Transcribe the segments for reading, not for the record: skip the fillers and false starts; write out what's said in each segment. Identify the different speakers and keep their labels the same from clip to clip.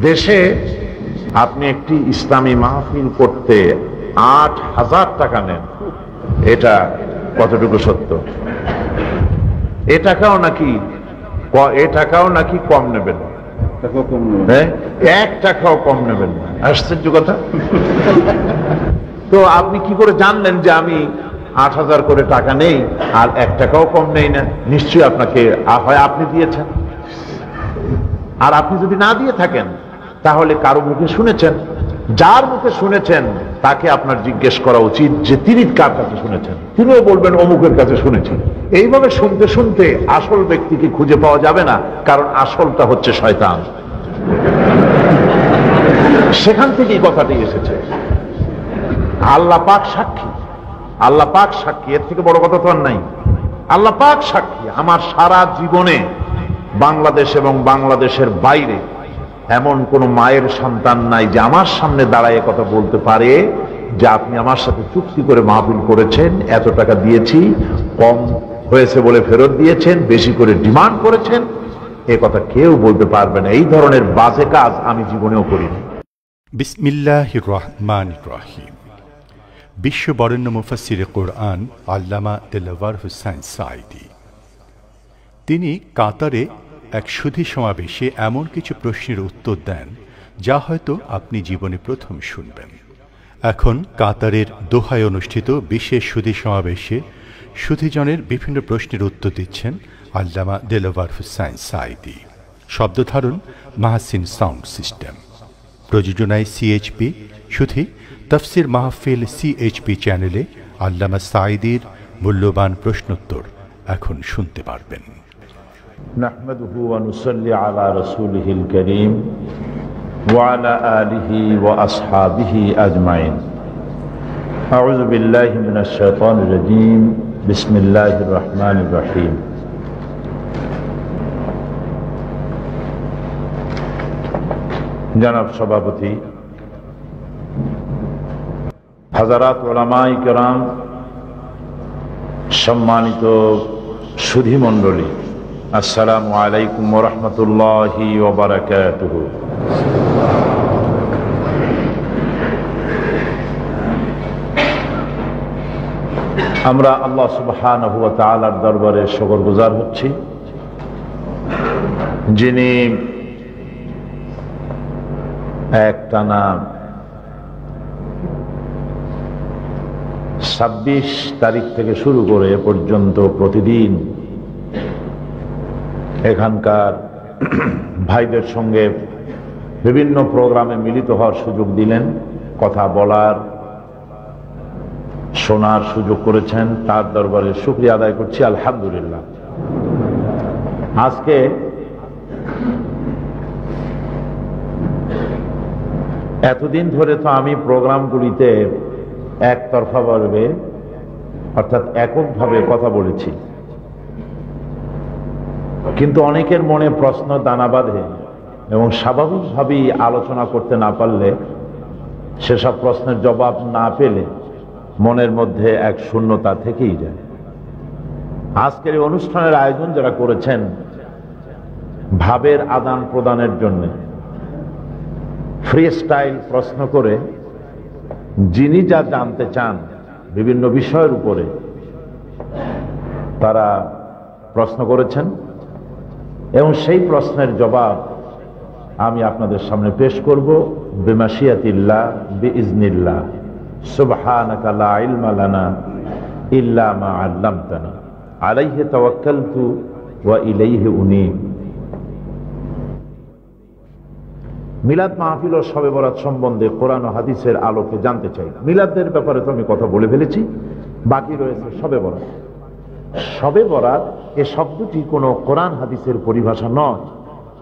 Speaker 1: দেশে আপনি একটি ইসলামী মাহফিল করতে ৮,০০০ টাকা নেন, এটা কতটুকু সত্য? এ টাকাও নাকি কম নেবেন, ১ টাকাও কম নেবেন না। আশ্চর্য কথা। তো আপনি কি করে জানলেন যে আমি ৮,০০০ করে টাকা নেই আর ১ টাকাও কম নেই না? নিশ্চয়ই আপনাকে হয় আপনি দিয়েছেন, আর আপনি যদি না দিয়ে থাকেন তাহলে কারো মুখে শুনেছেন। যার মুখে শুনেছেন তাকে আপনার জিজ্ঞেস করা উচিত যে তিনি কার কাছে শুনেছেন। তিনিও বলবেন অমুকের কাছে শুনেছি। এইভাবে শুনতে শুনতে আসল ব্যক্তিকে খুঁজে পাওয়া যাবে না, কারণ আসলটা হচ্ছে শয়তান। সেখান থেকেই কথাটি এসেছে। আল্লাহ পাক সাক্ষী, আল্লাহ পাক সাক্ষী, এর থেকে বড় কথা তো আর নাই। আল্লাহ পাক সাক্ষী, আমার সারা জীবনে বাংলাদেশ এবং বাংলাদেশের বাইরে এমন কোন মায়ের সন্তান নাই যে আমার সামনে দাঁড়ায় কথা বলতে পারে যে আপনি আমার সাথে চুক্তি করে মাহফিল করেছেন, এত টাকা দিয়েছি, কম হয়েছে বলে ফেরত দিয়েছেন, বেশি করে ডিমান্ড করেছেন, এ কথা কেউ বলতে পারবে না। এই ধরনের বাজে কাজ আমি জীবনেও করিনি।
Speaker 2: বিসমিল্লাহির রহমানির রহিম। বিশ্ব বরেণ্য মুফাসসিরে কোরআন আল্লামা দেলাওয়ার হোসাইন সাঈদী তিনি কাতারে এক সুধী সমাবেশে এমন কিছু প্রশ্নের উত্তর দেন যা হয়তো আপনি জীবনে প্রথম শুনবেন। এখন কাতারের দোহায় অনুষ্ঠিত বিশেষ সুধী সমাবেশে সুধীজনের বিভিন্ন প্রশ্নের উত্তর দিচ্ছেন আল্লামা দেলাওয়ার হোসাইন সাঈদী। শব্দধারণ মাহসিন সাউন্ড সিস্টেম, প্রযোজনায় সিএইচপি। সুধী তাফসির মাহফিল সিএইচপি চ্যানেলে আল্লামা সাঈদীর মূল্যবান প্রশ্নোত্তর এখন শুনতে পারবেন।
Speaker 1: নাহমাদুহু ওয়া নুসাল্লি আলা রাসূলিহিল কারীম ওয়া আলা আলিহি ওয়া আসহাবিহি আজমাইন। আউযু বিল্লাহি মিনাশ শাইতানির রাজীম। বিসমিল্লাহির রহমানির রহিম। জনাব সভাপতি, হাজারাত উলামায়ে কেরাম, সম্মানিত সুধী মণ্ডলী, আসসালামু আলাইকুম ওয়া রাহমাতুল্লাহি ওয়া বারাকাতুহু। আমরা আল্লাহ সুবহানাহু ওয়া তাআলার দরবারে শুকরগুজার হচ্ছি, যিনি একটানা ২৬ তারিখ থেকে শুরু করে এ পর্যন্ত প্রতিদিন এখানকার ভাইদের সঙ্গে বিভিন্ন প্রোগ্রামে মিলিত হওয়ার সুযোগ দিলেন, কথা বলার, শোনার সুযোগ করেছেন। তার দরবারে শুকরিয়া আদায় করছি, আলহামদুলিল্লাহ। আজকে এতদিন ধরে তো আমি প্রোগ্রামগুলিতে একতরফা ভাবে অর্থাৎ এককভাবে কথা বলেছি, কিন্তু অনেকের মনে প্রশ্ন দানা বাঁধে এবং স্বাভাবিকভাবেই আলোচনা করতে না পারলে, সেসব প্রশ্নের জবাব না পেলে মনের মধ্যে এক শূন্যতা থেকেই যায়। আজকের এই অনুষ্ঠানের আয়োজন যারা করেছেন ভাবের আদান প্রদানের জন্য, ফ্রি স্টাইল প্রশ্ন করে যিনি যা জানতে চান বিভিন্ন বিষয়ের উপরে তারা প্রশ্ন করেছেন এবং সেই প্রশ্নের জবাব আমি আপনাদের সামনে পেশ করব বিমাশিয়াতিল্লাহ বিইজনিল্লাহ। সুবহানাকা লা ইলমা লানা ইল্লা মা আল্লামতানা আলাইহি তাওয়াক্কালতু ওয়া ইলাইহি উনীব। মিলাদ মাহফিল ও শবে বরাত সম্বন্ধে কোরআন ও হাদিসের আলোকে জানতে চাই। মিলাদের ব্যাপারে তো আমি কথা বলে ফেলেছি, বাকি রয়েছে শবে বরাত। শবে বরাত এ শব্দটি কোনো কোরআন হাদিসের পরিভাষা নয়।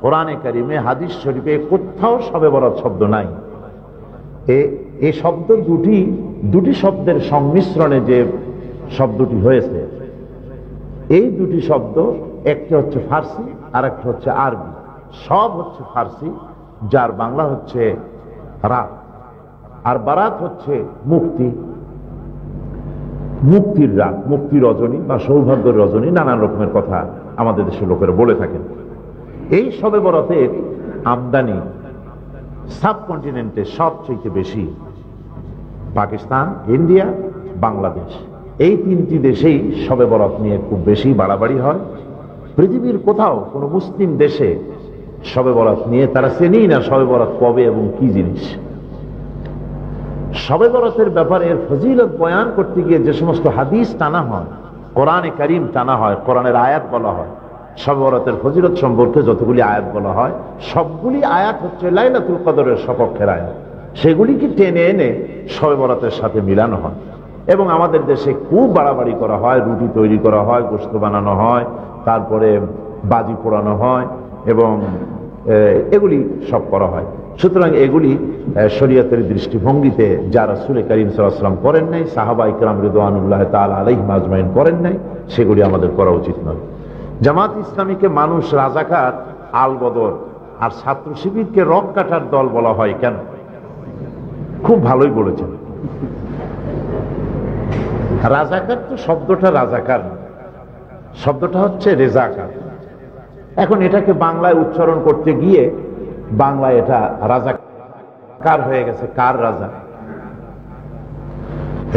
Speaker 1: কোরআনে কারিমে, হাদিস শরীফে কোথাও শবে বরাত শব্দ নাই। এই শব্দ দুটি শব্দের সংমিশ্রণে যে শব্দটি হয়েছে, এই দুটি শব্দ একটি হচ্ছে ফার্সি আর একটা হচ্ছে আরবি। সব হচ্ছে ফার্সি, যার বাংলা হচ্ছে রাত, আর বারাত হচ্ছে মুক্তি, মুক্তির রাত, মুক্তি রজনী বা সৌভাগ্যের রজনী, নানান রকমের কথা আমাদের দেশের লোকেরা বলে থাকেন। এই শবে বরাতের আমদানি সাবকন্টিনেন্টে সবচেয়ে বেশি পাকিস্তান, ইন্ডিয়া, বাংলাদেশ, এই তিনটি দেশেই শবে বরাত নিয়ে খুব বেশি বাড়াবাড়ি হয়। পৃথিবীর কোথাও কোনো মুসলিম দেশে শবে বরাত নিয়ে তারা চেনেই না শবে বরাত কবে এবং কি জিনিস। শবে বরাতের ব্যাপারে ফজিলত বয়ান করতে গিয়ে যে সমস্ত হাদিস টানা হয়, কোরআনে কারীম টানা হয়, কোরআনের আয়াত বলা হয়, শবে বরাতের ফজিলত সম্পর্কে যতগুলি আয়াত বলা হয় সবগুলি আয়াত হচ্ছে লাইলাতুল কদরের সপক্ষের আয়াত। সেগুলিকে টেনে এনে শবে বরাতের সাথে মিলানো হয়। এবং আমাদের দেশে খুব বাড়াবাড়ি করা হয়, রুটি তৈরি করা হয়, গোশত বানানো হয়, তারপরে বাজি পোড়ানো হয় এবং এগুলি সব করা হয়। সুতরাং এগুলি শরীয়তের দৃষ্টিভঙ্গিতে যা রাসূল কারীম সাল্লাল্লাহু আলাইহি ওয়াসাল্লাম করেন নাই, সাহাবা ইকরাম রিদওয়ানুল্লাহ তাআলা আলাইহিম আজমাইন করেন নাই, সেগুলি আমাদের করা উচিত নয়। জামাত ইসলামীকে মানুষ রাজাকার, আল বদর আর ছাত্র শিবিরকে রক কাটার দল বলা হয় কেন? খুব ভালোই বলেছেন। রাজাকার তো শব্দটা রাজাকার, শব্দটা হচ্ছে রেজাকার। এখন এটাকে বাংলায় উচ্চারণ করতে গিয়ে বাংলায় এটা রাজাকার হয়ে গেছে। কার রাজা?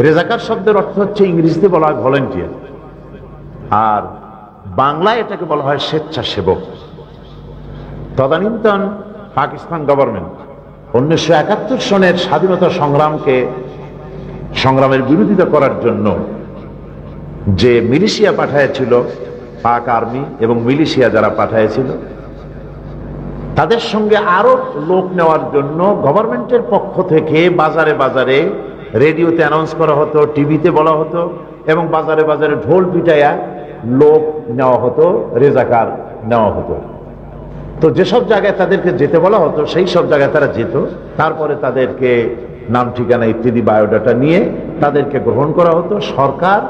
Speaker 1: রেজাকার শব্দের অর্থ হচ্ছে ইংরেজিতে বলা হয় ভলেন্টিয়ার, আর বাংলায় এটাকে বলা হয় স্বেচ্ছাসেবক। তদানীন্তন পাকিস্তান গভর্নমেন্ট 1971 সনের স্বাধীনতা সংগ্রামের বিরোধিতা করার জন্য যে মিলিশিয়া পাঠাইছিল, পাক আর্মি এবং মিলিশিয়া যারা পাঠাইছিল, তাদের সঙ্গে আরো লোক নেওয়ার জন্য গভর্নমেন্টের পক্ষ থেকে বাজারে বাজারে রেডিওতে অ্যানাউন্স করা হতো, টিভিতে বলা হতো এবং বাজারে বাজারে ঢোল পিটাইয়া লোক নেওয়া হতো, রেজাকার নেওয়া হতো। তো যেসব জায়গায় তাদেরকে যেতে বলা হতো সেই সব জায়গায় তারা যেত। তারপরে তাদেরকে নাম ঠিকানা ইত্যাদি বায়োডাটা নিয়ে তাদেরকে গ্রহণ করা হতো। সরকার,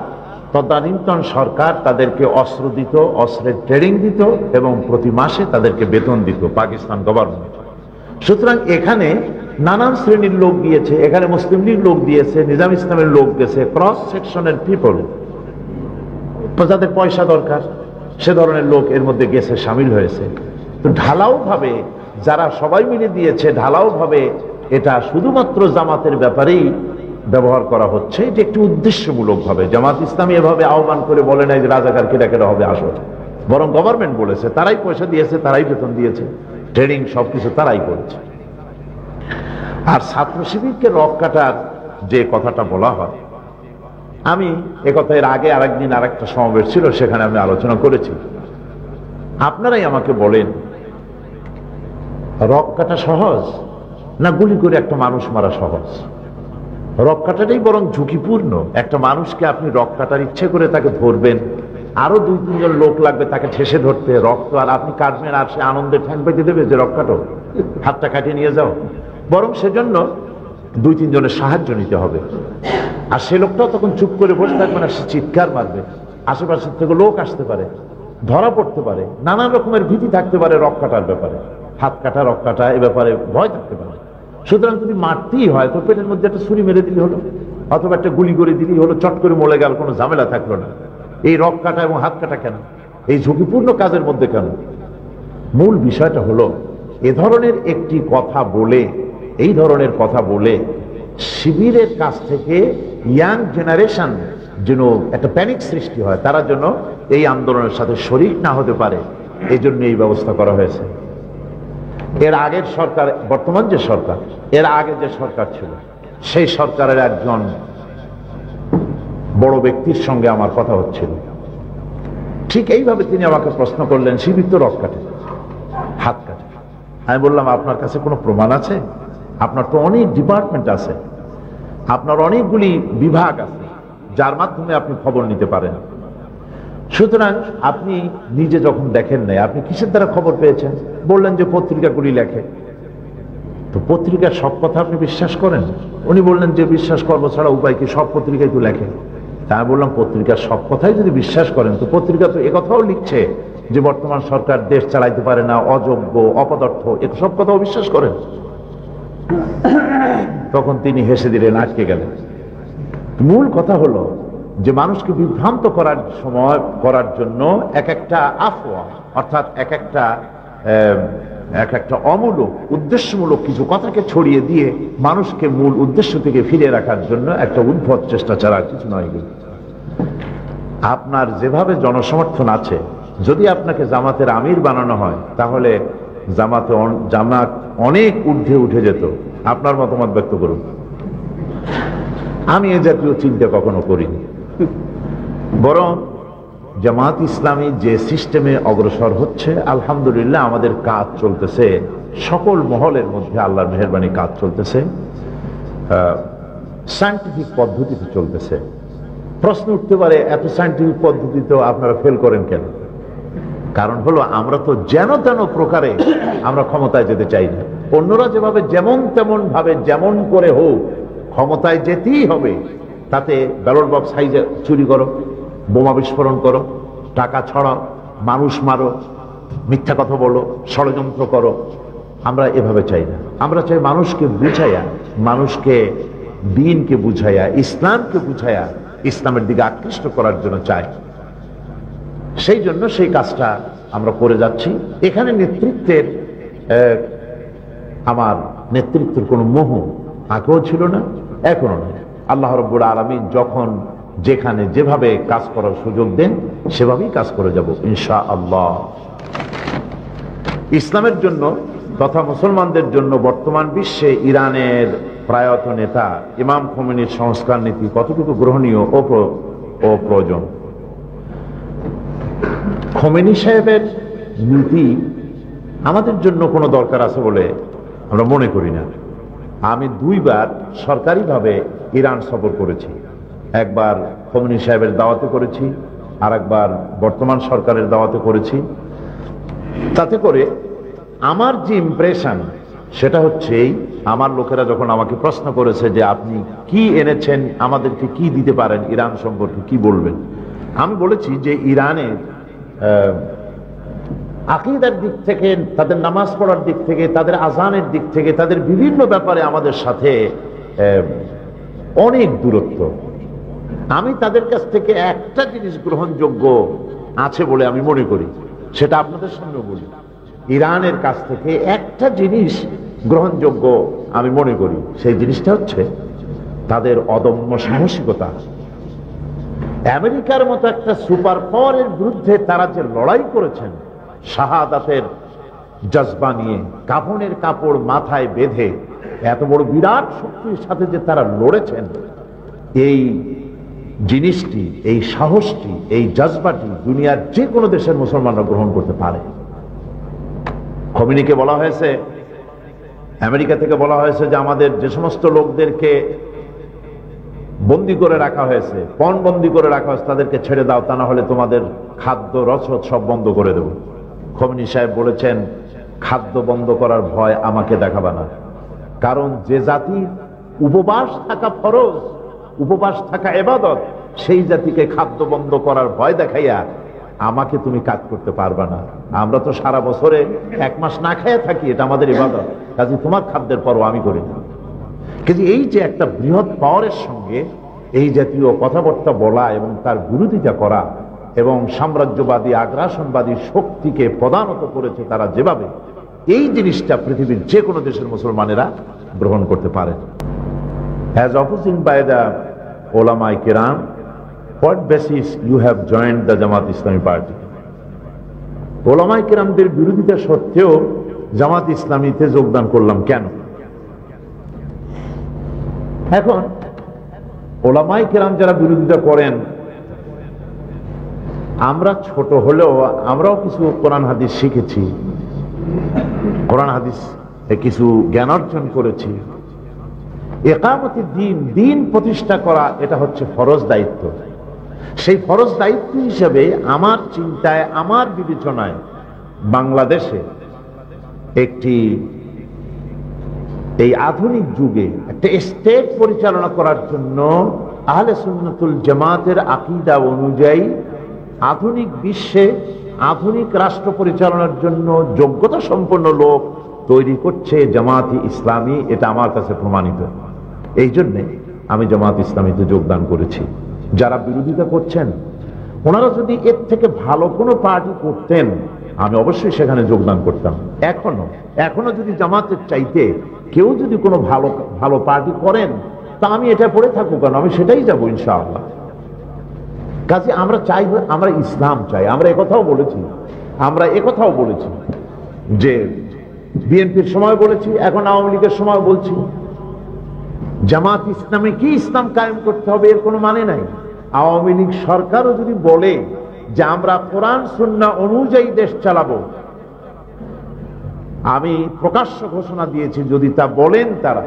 Speaker 1: তদানীন্তন সরকার তাদেরকে অস্ত্র দিত, অস্ত্রের ট্রেনিং দিত এবং প্রতি মাসে তাদেরকে বেতন দিত পাকিস্তান গভর্নমেন্ট। সুতরাং এখানে নানান শ্রেণীর লোক গিয়েছে, এখানে মুসলিম লীগ লোক দিয়েছে, নিজাম ইসলামের লোক গেছে, ক্রস সেকশনের পিপল, যাদের পয়সা দরকার সে ধরনের লোক এর মধ্যে গেছে, সামিল হয়েছে। তো ঢালাও ভাবে যারা সবাই মিলে দিয়েছে, ঢালাও ভাবে এটা শুধুমাত্র জামাতের ব্যাপারেই ব্যবহার করা হচ্ছে। এটা একটি উদ্দেশ্যমূলক ভাবে। জামাত ইসলামী এভাবে আহ্বান করে বলে নাই যে রাজাকার কেটা কেটা হবে আসো, বরং গভর্নমেন্ট বলেছে, তারাই পয়সা দিয়েছে, তারাই বেতন দিয়েছে, ট্রেনিং সবকিছু তারাই করেছে। আর ছাত্র শিবিরকে রক কাটার যে কথাটা বলা হয়, আমি একথা এর আগে আরেকদিন আরেকটা সমাবেশ ছিল, সেখানে আমি আলোচনা করেছি। আপনারাই আমাকে বলেন, রক কাটা সহজ না গুলি করে একটা মানুষ মারা সহজ? রক কাটাটাই বরং ঝুঁকিপূর্ণ। একটা মানুষকে আপনি রক কাটার ইচ্ছে করে তাকে ধরবেন, আরো 2-3 জন লোক লাগবে তাকে ঠেসে ধরতে, রক্ত আর আপনি কাটবেন আর সে আনন্দে ঠ্যাং পেতে দেবে যে রক কাটো, হাতটা কাটিয়ে নিয়ে যাও। বরং সেজন্য 2-3 জনের সাহায্য নিতে হবে। আর সে লোকটাও তখন চুপ করে বসে থাকবে না, সে চিৎকার মারবে, আশেপাশের থেকে লোক আসতে পারে, ধরা পড়তে পারে, নানান রকমের ভীতি থাকতে পারে রক কাটার ব্যাপারে, হাত কাটা, রক কাটা এ ব্যাপারে ভয় থাকতে পারে। সুতরাং যদি মারতেই হয় তো পেটের মধ্যে একটা ছুরি মেরে দিলে হলো, অথবা একটা গুলি করে দিলেই হলো, চট করে মরে গেল, কোনো ঝামেলা থাকলো না। এই রক কাটা এবং হাত কাটা কেন? এই ঝুঁকিপূর্ণ কাজের মধ্যে কেন? মূল বিষয়টা হলো এ ধরনের একটি কথা বলে, এই ধরনের কথা বলে শিবিরের কাছ থেকে ইয়াং জেনারেশন যেন একটা প্যানিক সৃষ্টি হয়, তারা যেন এই আন্দোলনের সাথে শরিক না হতে পারে, এই জন্য এই ব্যবস্থা করা হয়েছে। এর আগের সরকার, বর্তমান যে সরকার, এর আগে যে সরকার ছিল, সেই সরকারের একজন বড় ব্যক্তির সঙ্গে আমার কথা হচ্ছিল। ঠিক এইভাবে তিনি আমাকে প্রশ্ন করলেন, শিবির তো রক কাটে, হাত কাটে। আমি বললাম, আপনার কাছে কোনো প্রমাণ আছে? আপনার তো অনেক ডিপার্টমেন্ট আছে, আপনার অনেকগুলি বিভাগ আছে যার মাধ্যমে আপনি খবর নিতে পারেন। সুতরাং আপনি নিজে যখন দেখেন নাই, আপনি কিসের দ্বারা খবর পেয়েছেন? বললেন যে পত্রিকাগুলি লেখে। তো পত্রিকার সব কথা আপনি বিশ্বাস করেন? উনি বললেন যে বিশ্বাস করবো ছাড়া উপায় কি, সব পত্রিকায় তো লেখে। তা আমি বললাম, পত্রিকার সব কথাই যদি বিশ্বাস করেন, তো পত্রিকা তো একথাও লিখছে যে বর্তমান সরকার দেশ চালাইতে পারে না, অযোগ্য, অপদার্থ, সব কথাও বিশ্বাস করেন? তখন তিনি হেসে দিলেন, আটকে গেলেন। মূল কথা হলো যে মানুষকে বিভ্রান্ত করার জন্য এক একটা আফওয়া, অর্থাৎ এক একটা একটা অমূলক উদ্দেশ্যমূলক কিছু কথাকে ছড়িয়ে দিয়ে মানুষকে মূল উদ্দেশ্য থেকে ফিরে রাখার জন্য একটা উদ্ভট চেষ্টা ছাড়া কিছু নয়। আপনার যেভাবে জনসমর্থন আছে, যদি আপনাকে জামাতের আমির বানানো হয় তাহলে জামাত অনেক ঊর্ধ্বে উঠে যেত। আপনার মতামত ব্যক্ত করুন। আমি এ জাতীয় চিন্তা কখনো করিনি, বরং জামাত ইসলামী যে সিস্টেমে অগ্রসর হচ্ছে, আলহামদুলিল্লাহ আমাদের কাজ চলতেছে, সকল মহলের মধ্যে আল্লাহর মেহেরবানি কাজ চলতেছে, সায়েন্টিফিক পদ্ধতিতে চলতেছে। প্রশ্ন উঠতে পারে, এত সায়েন্টিফিক পদ্ধতিতে আপনারা ফেল করেন কেন? কারণ হলো আমরা তো যেন তেন প্রকারে আমরা ক্ষমতায় যেতে চাই না। অন্যরা যেভাবে যেমন তেমন ভাবে যেমন করে হোক ক্ষমতায় যেতেই হবে, তাতে ব্যালট বক্স সাইজে চুরি করো, বোমা বিস্ফোরণ করো, টাকা ছড়াও, মানুষ মারো, মিথ্যা কথা বলো, ষড়যন্ত্র করো। আমরা এভাবে চাই না। আমরা চাই মানুষকে বুঝাইয়া, মানুষকে দ্বীনকে বুঝাইয়া, ইসলামকে বুঝাইয়া ইসলামের দিকে আকৃষ্ট করার জন্য চাই। সেই জন্য সেই কাজটা আমরা করে যাচ্ছি। এখানে নেতৃত্বের আমার নেতৃত্বের কোনো মোহ আগেও ছিল না, এখনো নেই। আল্লাহ রাব্বুল আলামিন যখন যেখানে যেভাবে কাজ করার সুযোগ দেন সেভাবেই কাজ করে যাব ইনশাআল্লাহ। ইসলামের জন্য তথা মুসলমানদের জন্য বর্তমান বিশ্বে ইরানের প্রয়াত নেতা ইমাম খোমেনির সংস্কার নীতি কতটুকু গ্রহণীয় ও প্রয়োজন। খোমেনি সাহেবের নীতি আমাদের জন্য কোনো দরকার আছে বলে আমরা মনে করি না। আমি 2 বার সরকারিভাবে ইরান সফর করেছি। একবার খোমেনি সাহেবের দাওয়াতে করেছি, আর একবার বর্তমান সরকারের দাওয়াতে করেছি। তাতে করে আমার যে ইমপ্রেশন সেটা হচ্ছে, আমার লোকেরা যখন আমাকে প্রশ্ন করেছে যে আপনি কি এনেছেন, আমাদেরকে কি দিতে পারেন, ইরান সম্পর্কে কি বলবেন, আমি বলেছি যে ইরানের আকীদার দিক থেকে, তাদের নামাজ পড়ার দিক থেকে, তাদের আজানের দিক থেকে, তাদের বিভিন্ন ব্যাপারে আমাদের সাথে অনেক দূরত্ব। আমি তাদের কাছ থেকে একটা জিনিস গ্রহণযোগ্য আছে বলে আমি মনে করি, সেটা আপনাদের সামনে বলি। ইরানের কাছ থেকে একটা জিনিস গ্রহণযোগ্য আমি মনে করি, সেই জিনিসটা হচ্ছে তাদের অদম্য সাহসিকতা। আমেরিকার মতো একটা সুপার পাওয়ারের বিরুদ্ধে তারা যে লড়াই করেছেন, শাহাদাতের জজবা নিয়ে, কাফনের কাপড় মাথায় বেঁধে এত বড় বিরাট শক্তির সাথে যে তারা লড়েছেন, এই জিনিসটি, এই সাহসটি, এই জজবাটি দুনিয়ার যে কোনো দেশের মুসলমানরা গ্রহণ করতে পারে। খোমেনিকে বলা হয়েছে, আমেরিকা থেকে বলা হয়েছে যে আমাদের যে সমস্ত লোকদেরকে বন্দী করে রাখা হয়েছে, পণবন্দি করে রাখা হয়েছে, তাদেরকে ছেড়ে দাও, তা না হলে তোমাদের খাদ্য রসদ সব বন্ধ করে দেব। খোমেনি সাহেব বলেছেন, খাদ্য বন্ধ করার ভয় আমাকে দেখাবে না, কারণ যে জাতির উপবাস থাকা ফরজ, উপবাস থাকা ইবাদত, সেই জাতিকে খাদ্য বন্ধ করার ভয় দেখাইয়া আমাকে তুমি কাজ করতে পারবে না। আমরা তো সারা বছরে 1 মাস না খেয়ে থাকি, এটা আমাদের ইবাদত, কাজে তোমার খাদ্যের পরও আমি করি না। কিন্তু এই যে একটা বৃহৎ পাওয়ারের সঙ্গে এই জাতীয় কথাবার্তা বলা এবং তার বিরোধিতা করা, এবং সাম্রাজ্যবাদী আগ্রাসনবাদী শক্তিকে প্রধানত করেছে তারা যেভাবে, এই জিনিসটা পৃথিবীর যে কোনো দেশের মুসলমানেরা গ্রহণ করতে পারে। As opposing by the ulama kiram, what basis you have joined the Jamaat Islami party? ulama kiramদের বিরোধিতা সত্ত্বেও জামাত ইসলামীতে যোগদান করলাম কেন? এখন ulama kiram যারা বিরোধিতা করেন, আমরা ছোট হলেও আমরাও কিছু কোরআন হাদিস শিখেছি, কোরআন হাদিস কিছু জ্ঞান অর্জন করেছি। ইকামতি দ্বীন, দ্বীন প্রতিষ্ঠা করা, এটা হচ্ছে ফরজ দায়িত্ব। সেই ফরজ দায়িত্ব হিসেবে আমার চিন্তায়, আমার বিবেচনায় বাংলাদেশে একটি এই আধুনিক যুগে একটা স্টেট পরিচালনা করার জন্য আহলে সুন্নাতুল জামাতের আকীদা অনুযায়ী আধুনিক বিশ্বে আধুনিক রাষ্ট্র পরিচালনার জন্য যোগ্যতা সম্পন্ন লোক তৈরি করছে জামাত ইসলামী, এটা আমার কাছে প্রমাণিত। এই জন্যে আমি জামাত ইসলামীতে যোগদান করেছি। যারা বিরোধিতা করছেন ওনারা যদি এর থেকে ভালো কোনো পার্টি করতেন আমি অবশ্যই সেখানে যোগদান করতাম। এখনো যদি জামাতের চাইতে কেউ যদি কোনো ভালো ভালো পার্টি করেন, তা আমি এটা পড়ে থাকুক কেন, আমি সেটাই যাবো ইনশাআল্লাহ। কাজে আমরা চাই, আমরা ইসলাম চাই। আমরা একথাও বলেছি যে বিএনপির সময় বলেছি, এখন আওয়ামী লীগের সময় বলছি, জামাত ইসলামে কি ইসলাম কায়েম করতে হবে এর কোনো মানে নাই। আওয়ামী লীগ সরকারও যদি বলে যে আমরা কোরআন সুন্নাহ অনুযায়ী দেশ চালাবো, আমি প্রকাশ্য ঘোষণা দিয়েছি, যদি তা বলেন তারা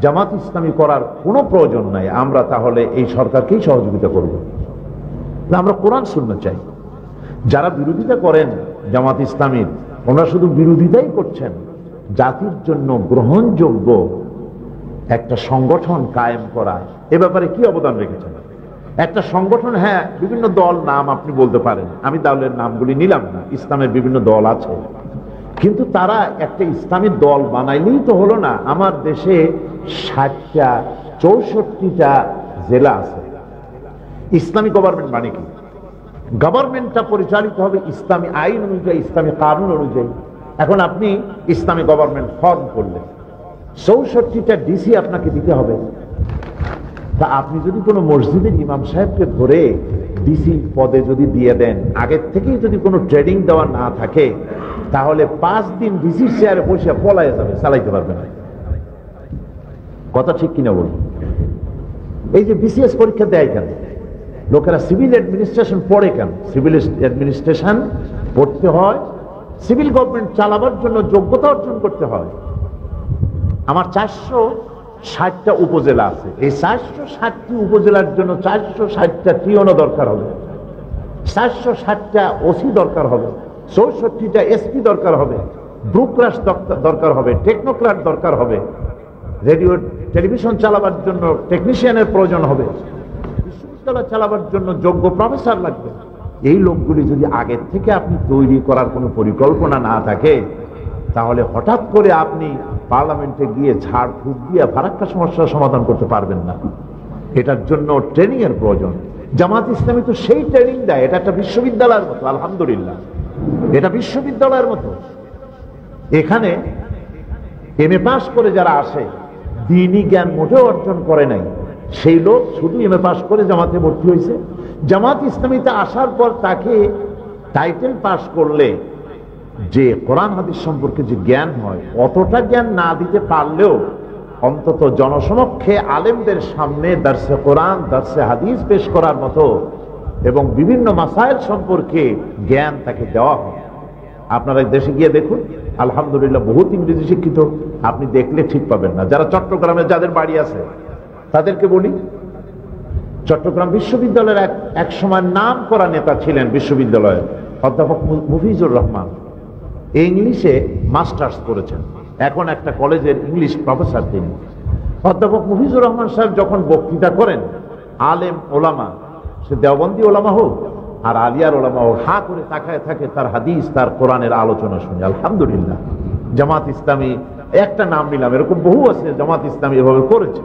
Speaker 1: জামাত ইসলামী করার কোনো প্রয়োজন নাই, আমরা তাহলে এই সরকারকেই সহযোগিতা করব। আমরা কোরআন সুন্নাহ চাই। যারা বিরোধিতা করেন জামাত ইসলামীর, ওনারা শুধু বিরোধিতাই করছেন, জাতির জন্য গ্রহণযোগ্য একটা সংগঠন কায়েম করা, এ ব্যাপারে কি অবদান রেখেছেন? একটা সংগঠন, হ্যাঁ বিভিন্ন দল নাম আপনি বলতে পারেন, আমি দলের নামগুলি নিলাম না, ইসলামের বিভিন্ন দল আছে, কিন্তু তারা একটা ইসলামী দল বানাইলেই তো হলো না। আমার দেশে 60টা 64টা জেলা আছে। ইসলামী গভর্নমেন্ট মানে কি? গভর্নমেন্টটা পরিচালিত হবে ইসলামী আইন অনুযায়ী, ইসলামী কানুন অনুযায়ী। এখন আপনি ইসলামী গভর্নমেন্ট ফর্ম করলেন, 64টা ডিসি আপনাকে দিতে হবে। তা আপনি যদি কোনো মসজিদের ইমাম সাহেবকে ধরে ডিসি পদে যদি দিয়ে দেন, আগের থেকেই যদি কোনো ট্রেনিং দেওয়া না থাকে, তাহলে 5 দিন ডিসির চেয়ারে বসে পলায় যাবে, চালাইতে পারবে না। কথা ঠিক কিনা বলুন? এই যে বিসিএস পরীক্ষা দেয় কেন? লোকেরা সিভিল অ্যাডমিনিস্ট্রেশন পড়ে কেন? সিভিল অ্যাডমিনিস্ট্রেশন পড়তে হয় সিভিল গভর্নমেন্ট চালাবার জন্য, যোগ্যতা অর্জন করতে হয়। আমার 460টা উপজেলা আছে, এই 460টি উপজেলার জন্য 460টা টিওনো দরকার হবে, 460টা ওসি দরকার হবে, 64টা এসপি দরকার হবে, ব্রুকরাস দরকার হবে, টেকনোক্রাট দরকার হবে, রেডিও টেলিভিশন চালাবার জন্য টেকনিশিয়ানের প্রয়োজন হবে, বিশ্ববিদ্যালয় চালাবার জন্য যোগ্য প্রফেসর লাগবে। এই লোকগুলি যদি আগের থেকে আপনি তৈরি করার কোনো পরিকল্পনা না থাকে, তাহলে হঠাৎ করে আপনি পার্লামেন্টে গিয়ে ঝাড়ফুঁক দিয়ে ফারাক্কা সমস্যার সমাধান করতে পারবেন না। এটার জন্য ট্রেনিং এর প্রয়োজন। জামাত ইসলামী তো সেই ট্রেনিং দেয়। এটা একটা বিশ্ববিদ্যালয়ের মতো, আলহামদুলিল্লাহ, এটা বিশ্ববিদ্যালয়ের মতো। এখানে এমএ পাস করে যারা আসে, দ্বীনি জ্ঞান মোটেও অর্জন করে নাই, সেই লোক শুধু এমএ পাস করে জামাতে ভর্তি হয়েছে। জামাত ইসলামীতে আসার পর তাকে টাইটেল পাস করলে যে কোরআন হাদিস সম্পর্কে যে জ্ঞান হয়, অতটা জ্ঞান না দিতে পারলেও অন্তত জনসমক্ষে আলেমদের সামনে দার্সে কোরআন, দার্সে হাদিস পেশ করার মতো এবং বিভিন্ন মাসাইল সম্পর্কে জ্ঞান তাকে দেওয়া হয়। আপনারা দেশে গিয়ে দেখুন, আলহামদুলিল্লাহ বহুত ইংরেজি শিক্ষিত, আপনি দেখলে ঠিক পাবেন না। যারা চট্টগ্রামে যাদের বাড়ি আছে তাদেরকে বলি, চট্টগ্রাম বিশ্ববিদ্যালয়ের এক সময় নাম করা নেতা ছিলেন বিশ্ববিদ্যালয়ের অধ্যাপক মুফিজুর রহমান, ইংলিশে মাস্টার্স করেছেন, এখন একটা কলেজের ইংলিশ প্রফেসর তিনি। অধ্যাপক মুফিজুর রহমান সাহেব যখন বক্তৃতা করেন, আলেম ওলামা, সে দেওবন্দি ওলামা হোক আর আলিয়ার ওলামা হোক, হা করে তাকায় থাকে তার হাদিস, তার কোরআনের আলোচনা শুনে। আলহামদুলিল্লাহ, জামাত ইসলামী একটা নাম নিলাম, এরকম বহু আছে জামাত ইসলামী এভাবে করেছে।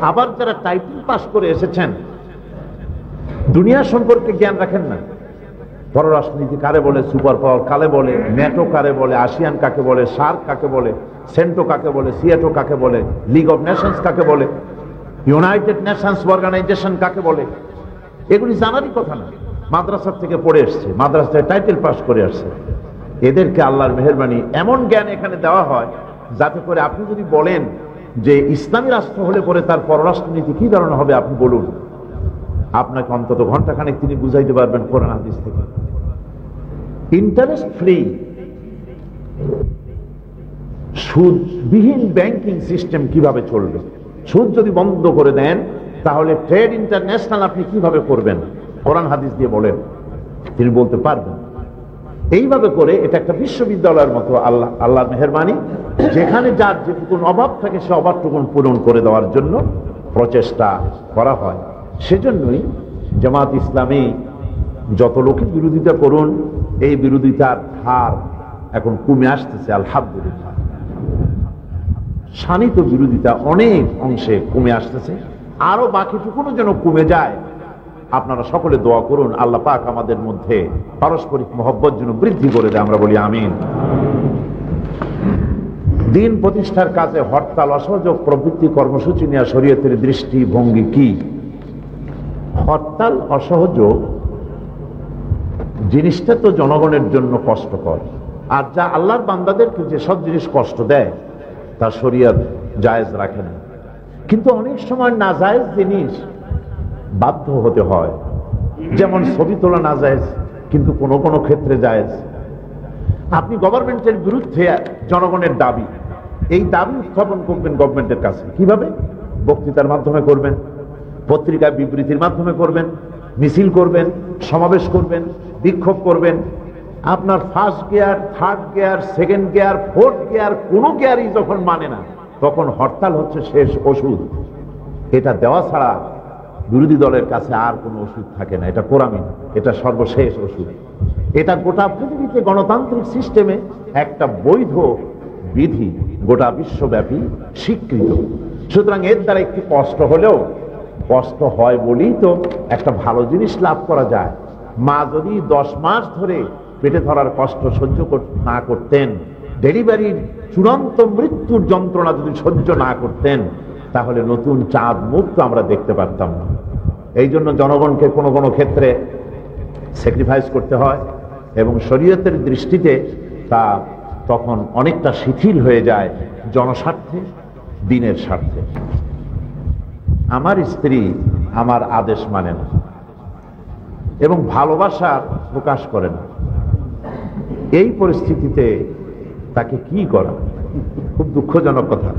Speaker 1: আবার যারা টাইটেল পাস করে এসেছেন, দুনিয়া সম্পর্কে জ্ঞান রাখেন না, পররাষ্ট্রনীতি কারে বলে, সুপার পাওয়ার কারে বলে, ন্যাটো কারে বলে, আসিয়ান কাকে বলে, সার্ক কাকে বলে, সেন্টো কাকে বলে, সিয়েটো কাকে বলে, লিগ অফ নেশনস কাকে বলে, ইউনাইটেড নেশনস অর্গানাইজেশন কাকে বলে, এগুলি জানারই কথা না। মাদ্রাসা থেকে পড়ে এসছে, মাদ্রাসায় টাইটেল পাস করে আসছে। এদেরকে আল্লাহর মেহেরবানি এমন জ্ঞান এখানে দেওয়া হয়, যাতে করে আপনি যদি বলেন যে ইসলামী রাষ্ট্র হলে পরে তার পররাষ্ট্রনীতি কি ধরনের হবে, আপনি বলুন, আপনাকে অন্তত ঘন্টাখানেক তিনি বুঝাইতে পারবেন কোরআন হাদিস থেকে। ইন্টারেস্ট ফ্রি, সুদবিহীন ব্যাংকিং সিস্টেম কিভাবে চলবে? সুদ যদি বন্ধ করে দেন, তাহলে ট্রেড ইন্টারন্যাশনাল আপনি কিভাবে করবেন? কোরআন হাদিস দিয়ে বলেন, তিনি বলতে পারবেন। এইভাবে করে এটা একটা বিশ্ববিদ্যালয়ের মতো আল্লাহর মেহেরবানি, যেখানে যার যেটুকুন অভাব থাকে সে অভাবটুকুন পূরণ করে দেওয়ার জন্য প্রচেষ্টা করা হয়। সেজন্যই জামাত ইসলামী যত লোকের বিরোধিতা করুন, এই বিরোধিতার হার এখন কমে আসতেছে আলহামদুলিল্লাহ। শানিত বিরোধিতা অনেক অংশে কমে আসতেছে, আরো বাকিটুকুনও যেন কমে যায়, আপনারা সকলে দোয়া করুন আল্লাহ পাক আমাদের মধ্যে পারস্পরিক মহব্বত যেন বৃদ্ধি করে দেয়, আমরা বলি আমিন। দিন প্রতিষ্ঠার কাজে হরতাল, অসহযোগ প্রভৃতি কর্মসূচি নেওয়া শরীয়তের দৃষ্টিভঙ্গি কি? হরতাল, অসহযোগ জিনিসটা তো জনগণের জন্য কষ্টকর, আর যা আল্লাহর বান্দাদেরকে যেসব জিনিস কষ্ট দেয় তা শরীয়ত জায়েজ রাখে না। কিন্তু অনেক সময় নাজায়েজ জিনিস বাধ্য হতে হয়, যেমন ছবি তোলা নাজায়েজ কিন্তু কোনো কোনো ক্ষেত্রে জায়েজ। আপনি গভর্নমেন্টের বিরুদ্ধে জনগণের দাবি, এই দাবি উত্থাপন করবেন গভর্নমেন্টের কাছে কিভাবে? বক্তৃতার মাধ্যমে করবেন, পত্রিকায় বিবৃতির মাধ্যমে করবেন, মিছিল করবেন, সমাবেশ করবেন, বিক্ষোভ করবেন। আপনার first gear, third gear, second gear, fourth gear, কোনো গিয়ারই যখন মানে না তখন হরতাল হচ্ছে শেষ ওষুধ। এটা দেওয়া ছাড়া বিরোধী দলের কাছে আর কোনো ওষুধ থাকে না। এটা কোরআন, এটা সর্বশেষ ওষুধ। এটা গোটা পৃথিবীতে গণতান্ত্রিক সিস্টেমে একটা বৈধ বিধি, গোটা বিশ্বব্যাপী স্বীকৃত। সুতরাং এর দ্বারা একটু কষ্ট হলেও, কষ্ট হয় বলেই তো একটা ভালো জিনিস লাভ করা যায়। মা যদি 10 মাস ধরে পেটে ধরার কষ্ট সহ্য না করতেন, ডেলিভারির চূড়ান্ত মৃত্যুর যন্ত্রণা যদি সহ্য না করতেন, তাহলে নতুন চাঁদ মুখ তো আমরা দেখতে পারতাম না। এই জন্য জনগণকে কোনো কোনো ক্ষেত্রে স্যাক্রিফাইস করতে হয়, এবং শরীয়তের দৃষ্টিতে তা তখন অনেকটা শিথিল হয়ে যায় জনস্বার্থে, দিনের স্বার্থে। আমার স্ত্রী আমার আদেশ মানে না এবং ভালোবাসার প্রকাশ করে না, এই পরিস্থিতিতে তাকে কি করা? খুব দুঃখজনক কথা।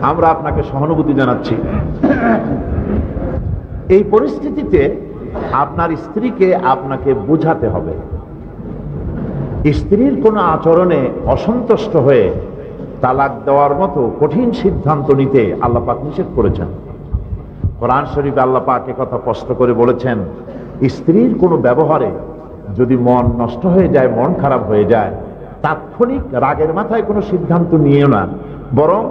Speaker 1: আমরা আপনাকে সহানুভূতি জানাচ্ছি। এই পরিস্থিতিতে আপনার স্ত্রীকে আপনাকে বুঝাতে হবে। স্ত্রীর কোনো আচরণে অসন্তুষ্ট হয়ে তালাক দেওয়ার মতো কঠিন সিদ্ধান্ত নিতে আল্লাহ পাক নিষেধ করেছেন। কোরআন শরীফে আল্লাহ পাক কথা স্পষ্ট করে বলেছেন, স্ত্রীর কোনো ব্যবহারে যদি মন নষ্ট হয়ে যায়, মন খারাপ হয়ে যায়, তাৎক্ষণিক রাগের মাথায় কোনো সিদ্ধান্ত নিও না, বরং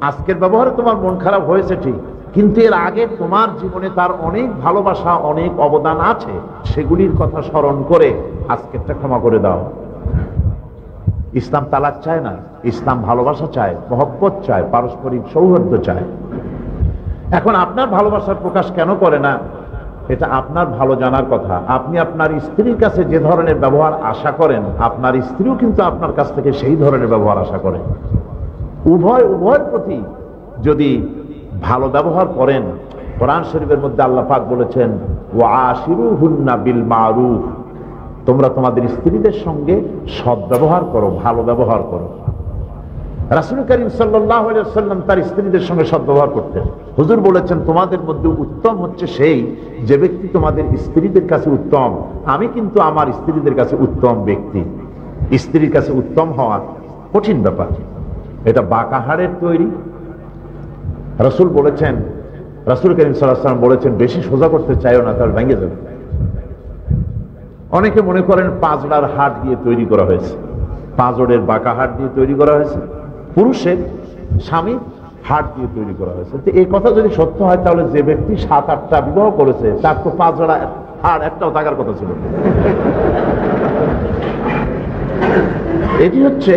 Speaker 1: আজকের ব্যবহারে তোমার মন খারাপ হয়েছে ঠিক, কিন্তু এর আগে তোমার জীবনে তার অনেক ভালোবাসা, অনেক অবদান আছে, সেগুলির কথা স্মরণ করে আজকেরটা ক্ষমা করে দাও। ইসলাম তালাক চায় না, ইসলাম ভালোবাসা চায়, মহব্বত চায়, পারস্পরিক সৌহার্দ্য চায়। এখন আপনার ভালোবাসার প্রকাশ কেন করে না, এটা আপনার ভালো জানার কথা। আপনি আপনার স্ত্রীর কাছে যে ধরনের ব্যবহার আশা করেন, আপনার স্ত্রীও কিন্তু আপনার কাছ থেকে সেই ধরনের ব্যবহার আশা করে। উভয়ের প্রতি যদি ভালো ব্যবহার করেন, কোরআন শরীফের মধ্যে আল্লাহ পাক বলেছেন, ওয়াশিরুহুন্না বিল মারুফ, তোমরা তোমাদের স্ত্রীদের সঙ্গে সৎ ব্যবহার করো, ভালো ব্যবহার করো। রাসূল করিম সাল্লাল্লাহু আলাইহি ওয়াসাল্লাম তার স্ত্রীদের সঙ্গে সৎ ব্যবহার করতেন। হুজুর বলেছেন, তোমাদের মধ্যে উত্তম হচ্ছে সেই যে ব্যক্তি তোমাদের স্ত্রীদের কাছে উত্তম। আমি কিন্তু আমার স্ত্রীদের কাছে উত্তম ব্যক্তি। স্ত্রীর কাছে উত্তম হওয়া কঠিন ব্যাপার, এটা বাঁকা হাড়ের তৈরি। রাসূল বলেছেন, রাসূল করিম সাল্লাল্লাহু আলাইহি ওয়াসাল্লাম বলেছেন, বেশি সোজা করতে চাইও না, তাহলে ভেঙে যাবে। অনেকে মনে করেন পাঁজড়ার হাড় দিয়ে তৈরি করা হয়েছে, পাঁজরের বাঁকা হাড় দিয়ে তৈরি করা হয়েছে, পুরুষের স্বামী হাড় দিয়ে তৈরি করা হয়েছে। তো এই কথা যদি সত্য হয়, তাহলে যে ব্যক্তি 7-8টা বিবাহ করেছে তার তো পাঁচজোড়া হাড় একটাও থাকার কথা ছিল। এটি হচ্ছে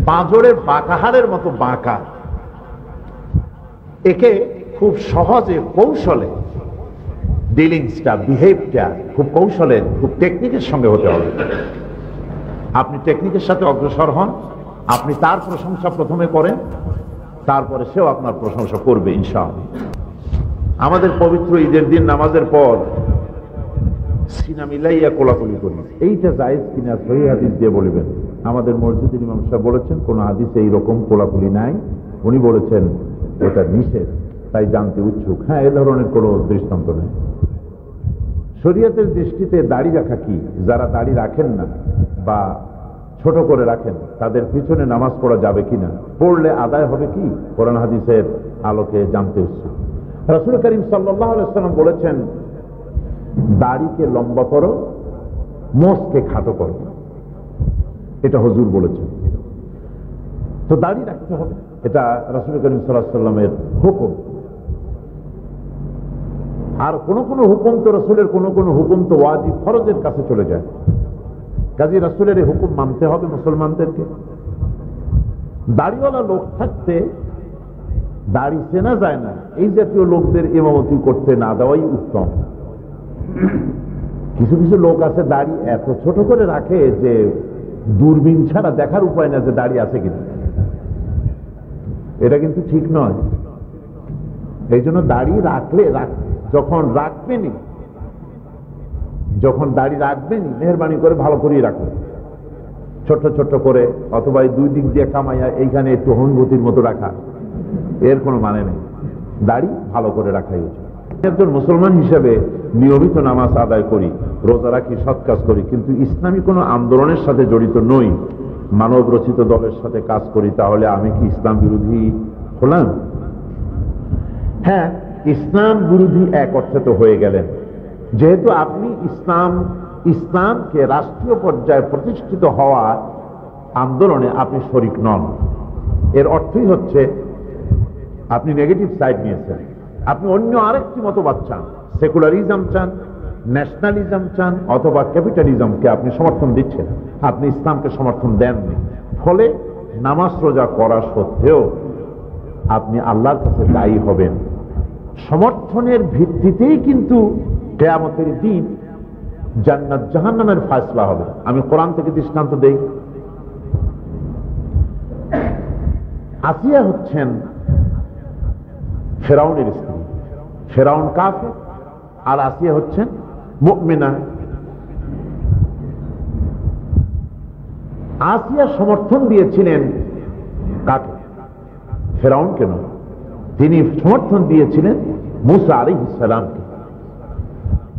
Speaker 1: পাঁজরের বাঁকা হাড়ের মতো বাঁকা। একে খুব সহজে কৌশলে ডিলিংসটা, বিহেভটা খুব কৌশলের, খুব টেকনিকের সঙ্গে হতে হবে। আপনি টেকনিকের সাথে অগ্রসর হন, আপনি তার প্রশংসা প্রথমে করেন, তারপরে সেও আপনার প্রশংসা করবে ইনশাআল্লাহ। আমাদের পবিত্র ঈদের দিন নামাজের পর সিনা মিলাইয়া কোলাকুলি করি, এইটা জায়েজ কিনা সহিহ হাদিস দিয়ে বলবেন। আমাদের মসজিদের ইমাম সাহেব বলেছেন কোন হাদিসে এইরকম কোলাকুলি নাই, উনি বলেছেন এটা নিষেধ, তাই জানতে উৎসুক। হ্যাঁ, এ ধরনের কোনো দৃষ্টান্ত নেই। শরীয়তের দৃষ্টিতে দাড়ি রাখা কি? যারা দাড়ি রাখেন না বা ছোট করে রাখেন, তাদের পিছনে নামাজ পড়া যাবে কিনা, পড়লে আদায় হবে কি, কোরআন হাদিসের আলোকে জানতে উৎসুক। রাসূল করিম সাল্লাল্লাহু আলাইহি ওয়াসাল্লাম বলেছেন, দাড়িকে লম্বা করো, মোষকে খাটো করো, এটা হুজুর বলেছেন। তো দাড়ি রাখতে হবে, এটা রাসূল করিম সাল্লাল্লাহু আলাইহি ওয়াসাল্লামের হুকুম। আর কোন কোন হুকুম তো রাসূলের, কোন কোন হুকুম তো ওয়াজিব ফরজের কাছে চলে যায়। কাজী রাসূলের এই হুকুম মানতে হবে মুসলমানদেরকে। দাড়িওয়ালা লোক থাকতে দাড়ি চেনা যায় না, এই জাতীয় লোকদের ইমামতি করতে না দেওয়াই উত্তম। কিছু কিছু লোক আছে দাড়ি এত ছোট করে রাখে যে দূরবীন ছাড়া দেখার উপায় না যে দাড়ি আছে কিনা। এটা কিন্তু ঠিক নয়। এই জন্য দাড়ি রাখলে যখন রাখবেনি, যখন দাড়ি রাখবেনি মেহরবানি করে ভালো করেই রাখবেন, ছোট্ট ছোট্ট করে, অথবা দুই দিক দিয়ে কামাইয়া এইখানে একটু অনুভূতির মতো রাখা, এর কোনো মানে নেই। দাড়ি ভালো করে রাখাই উচিত। একজন মুসলমান হিসেবে নিয়মিত নামাজ আদায় করি, রোজা রাখি, সৎ কাজ করি, কিন্তু ইসলামী কোনো আন্দোলনের সাথে জড়িত নই, মানব রচিত দলের সাথে কাজ করি, তাহলে আমি কি ইসলাম বিরোধী হলাম? হ্যাঁ, ইসলাম বিরোধী এক অর্থে তো হয়ে গেলেন, যেহেতু আপনি ইসলামকে রাষ্ট্রীয় পর্যায়ে প্রতিষ্ঠিত হওয়া আন্দোলনে আপনি শরিক নন। এর অর্থই হচ্ছে আপনি নেগেটিভ সাইড নিয়েছেন, আপনি অন্য আরেকটি মতবাদ চান, সেকুলারিজম চান, ন্যাশনালিজম চান, অথবা ক্যাপিটালিজমকে আপনি সমর্থন দিচ্ছেন, আপনি ইসলামকে সমর্থন দেননি। ফলে নামাজ রোজা করা সত্ত্বেও আপনি আল্লাহর কাছে দায়ী হবেন। সমর্থনের ভিত্তিতেই কিন্তু কিয়ামতের দিন জান্নাত জাহান্নামের ফয়সালা হবে। আমি কোরআন থেকে দৃষ্টান্ত দেই। আসিয়া হচ্ছেন ফেরাউনের স্ত্রী, ফেরাউন কাফের আর আসিয়া হচ্ছেন মুমিনা। আসিয়া সমর্থন দিয়েছিলেন কাকে? ফেরাউন কেন? তিনি সমর্থন দিয়েছিলেন মুসা আলাইহিস সালামকে।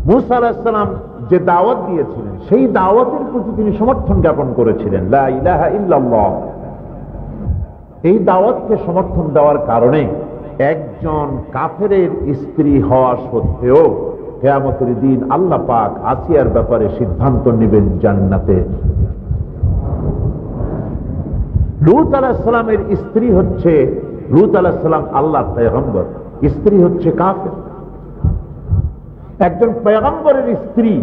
Speaker 1: মুসা আলাইহিস সালাম যে দাওয়াত দিয়েছিলেন সেই দাওয়াতের প্রতি তিনি সমর্থন জ্ঞাপন করেছিলেন, লা ইলাহা ইল্লাল্লাহ। এই দাওয়াতকে সমর্থন দেওয়ার কারণে একজন কাফেরের স্ত্রী হওয়া সত্ত্বেও কিয়ামতের দিন আল্লাহ পাক আসিয়ার ব্যাপারে সিদ্ধান্ত নেবেন জান্নাতে। লূত আলাইহিস সালামের স্ত্রী হচ্ছে, লূত আলাইহিস সালাম আল্লাহর পয়গম্বর, স্ত্রী হচ্ছে কাফের। একজন পয়গম্বরের স্ত্রী,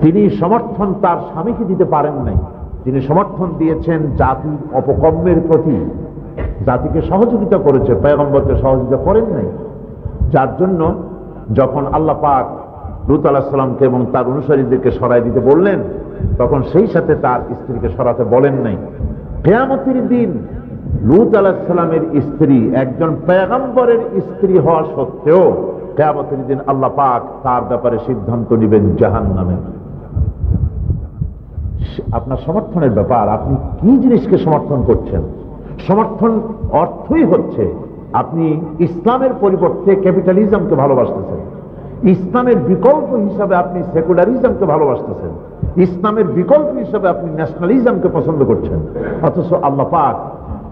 Speaker 1: তিনি সমর্থন তার স্বামীকে দিতে পারেন নাই, তিনি সমর্থন দিয়েছেন জাতির অপকর্মের প্রতি, জাতিকে সহযোগিতা করেছে, পয়গম্বরকে সহযোগিতা করেন নাই। যার জন্য যখন আল্লাহ পাক লূত আলাইহিস সালামকে এবং তার অনুসারীদেরকে সরাই দিতে বললেন, তখন সেই সাথে তার স্ত্রীকে সরাতে বলেন নাই। কিয়ামতের দিন লূত আলাইহিস সালামের স্ত্রী একজন পয়গম্বরের স্ত্রী হওয়া সত্ত্বেও কিয়ামতের দিন আল্লাহ পাক তার ব্যাপারে সিদ্ধান্ত নেবেন জাহান্নামে। আপনার সমর্থনের ব্যাপার, আপনি কি জিনিসকে সমর্থন করছেন। সমর্থন অর্থই হচ্ছে আপনি ইসলামের পরিবর্তে ক্যাপিটালিজমকে ভালোবাসতেছেন, ইসলামের বিকল্প হিসাবে আপনি সেকুলারিজমকে ভালোবাসতেছেন, ইসলামের বিকল্প হিসাবে আপনি ন্যাশনালিজমকে পছন্দ করছেন। অথচ আল্লাহ পাক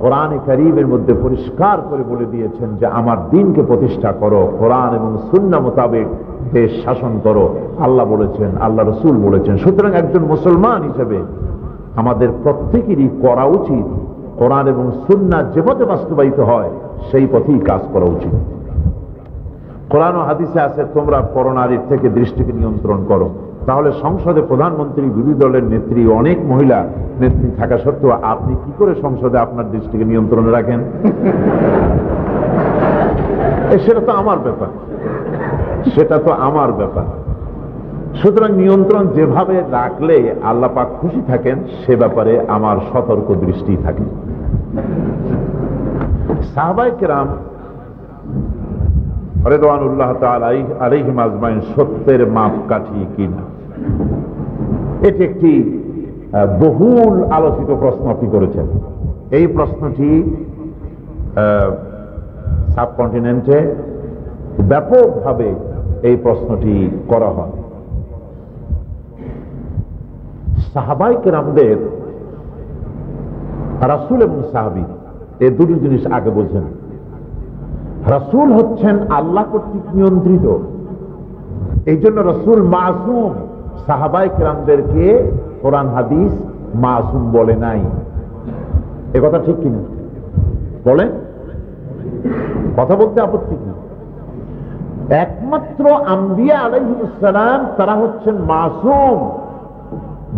Speaker 1: কোরআনে কারীমের মধ্যে পরিষ্কার করে বলে দিয়েছেন যে আমার দ্বীনকে প্রতিষ্ঠা করো, কোরআন এবং সুন্নাহ মোতাবেক দেশ শাসন করো। আল্লাহ বলেছেন, আল্লাহ রাসূল বলেছেন। সুতরাং একজন মুসলমান হিসেবে আমাদের প্রত্যেকেরই করা উচিত কোরআন এবং সুন্নাহ যে পথে বাস্তবায়িত হয় সেই পথেই কাজ করা উচিত। কোরআন ও হাদিসে আছে তোমরা পরনারীর থেকে দৃষ্টিকে নিয়ন্ত্রণ করো। তাহলে সংসদে প্রধানমন্ত্রী, বিরোধী দলের নেত্রী, অনেক মহিলা নেত্রী থাকা সত্ত্বেও আপনি কি করে সংসদে আপনার দৃষ্টিকে নিয়ন্ত্রণে রাখেন? সেটা তো আমার ব্যাপার, সেটা তো আমার ব্যাপার। সুতরাং নিয়ন্ত্রণ যেভাবে রাখলে আল্লাহ পাক খুশি থাকেন সে ব্যাপারে আমার সতর্ক দৃষ্টি থাকে। সাহাবায়ে কেরাম রিদওয়ানুল্লাহ তাআলা আলাইহিম আজমাইন সত্যের মাপকাঠি কিনা, এটি একটি বহুল আলোচিত প্রশ্ন আপনি করেছেন। এই প্রশ্নটি সাবকন্টিনেন্টে ব্যাপকভাবে এই প্রশ্নটি করা হয়। সাহাবায়ে কেরামদের, রাসূল এবং সাহাবী, এই দুটি জিনিস আগে বোঝেন। রাসূল হচ্ছেন আল্লাহ কর্তৃক নিয়ন্ত্রিত, এই জন্য রাসূল মাসুম। সাহাবায়ে কেরামদেরকে কোরআন হাদিস মাসুম বলে নাই। এ কথা ঠিক কিনা বলেন? কথা বলতে আপত্তি কি? একমাত্র আম্বিয়া আলাইহিস সালাম তারা হচ্ছেন মাসুম,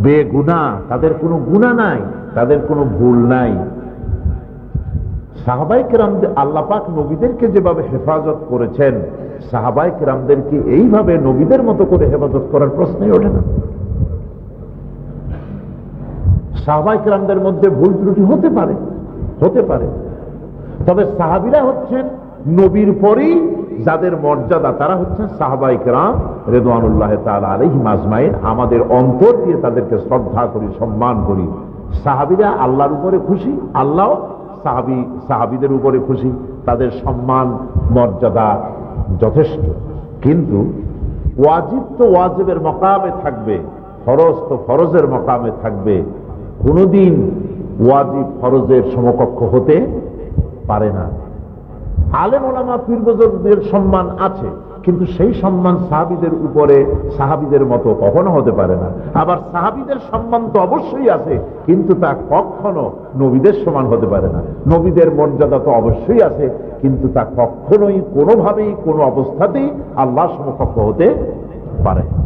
Speaker 1: বেগুনাহ, তাদের কোনো গুনাহ নাই, তাদের কোনো ভুল নাই। সাহাবায়ে কেরামদের আল্লাহ পাক নবীদেরকে যেভাবে হেফাজত করেছেন, সাহাবায়ে কেরামদেরকে এইভাবে নবীদের মতো করে হেফাজত করার প্রশ্নই ওঠে না। সাহাবায়ে কেরামদের মধ্যে ভুল ত্রুটি হতে পারে, তবে সাহাবীরা হচ্ছেন নবীর পরেই যাদের মর্যাদা, তারা হচ্ছেন সাহাবায়ে কেরাম রিদওয়ানুল্লাহ তাআলা আলাইহিম আজমাইন। আমাদের অন্তর দিয়ে তাদেরকে শ্রদ্ধা করি, সম্মান করি। সাহাবীরা আল্লাহর উপরে খুশি, আল্লাহ সাহাবীদের উপরে খুশি, তাদের সম্মান মর্যাদা যথেষ্ট। কিন্তু ওয়াজিব তো ওয়াজিবের মকামে থাকবে, ফরজ তো ফরজের মকামে থাকবে। কোনদিন ওয়াজিব ফরজের সমকক্ষ হতে পারে না। আলেম ওলামা পীর বুজুর্গদের সম্মান আছে, কিন্তু সেই সম্মান সাহাবীদের উপরে সাহাবীদের মতো কখনো হতে পারে না। আবার সাহাবীদের সম্মান তো অবশ্যই আছে, কিন্তু তা কখনো নবীদের সমান হতে পারে না। নবীদের মর্যাদা তো অবশ্যই আছে, কিন্তু তা কখনোই কোনোভাবেই কোনো অবস্থাতেই আল্লাহর সমকক্ষ হতে পারে না।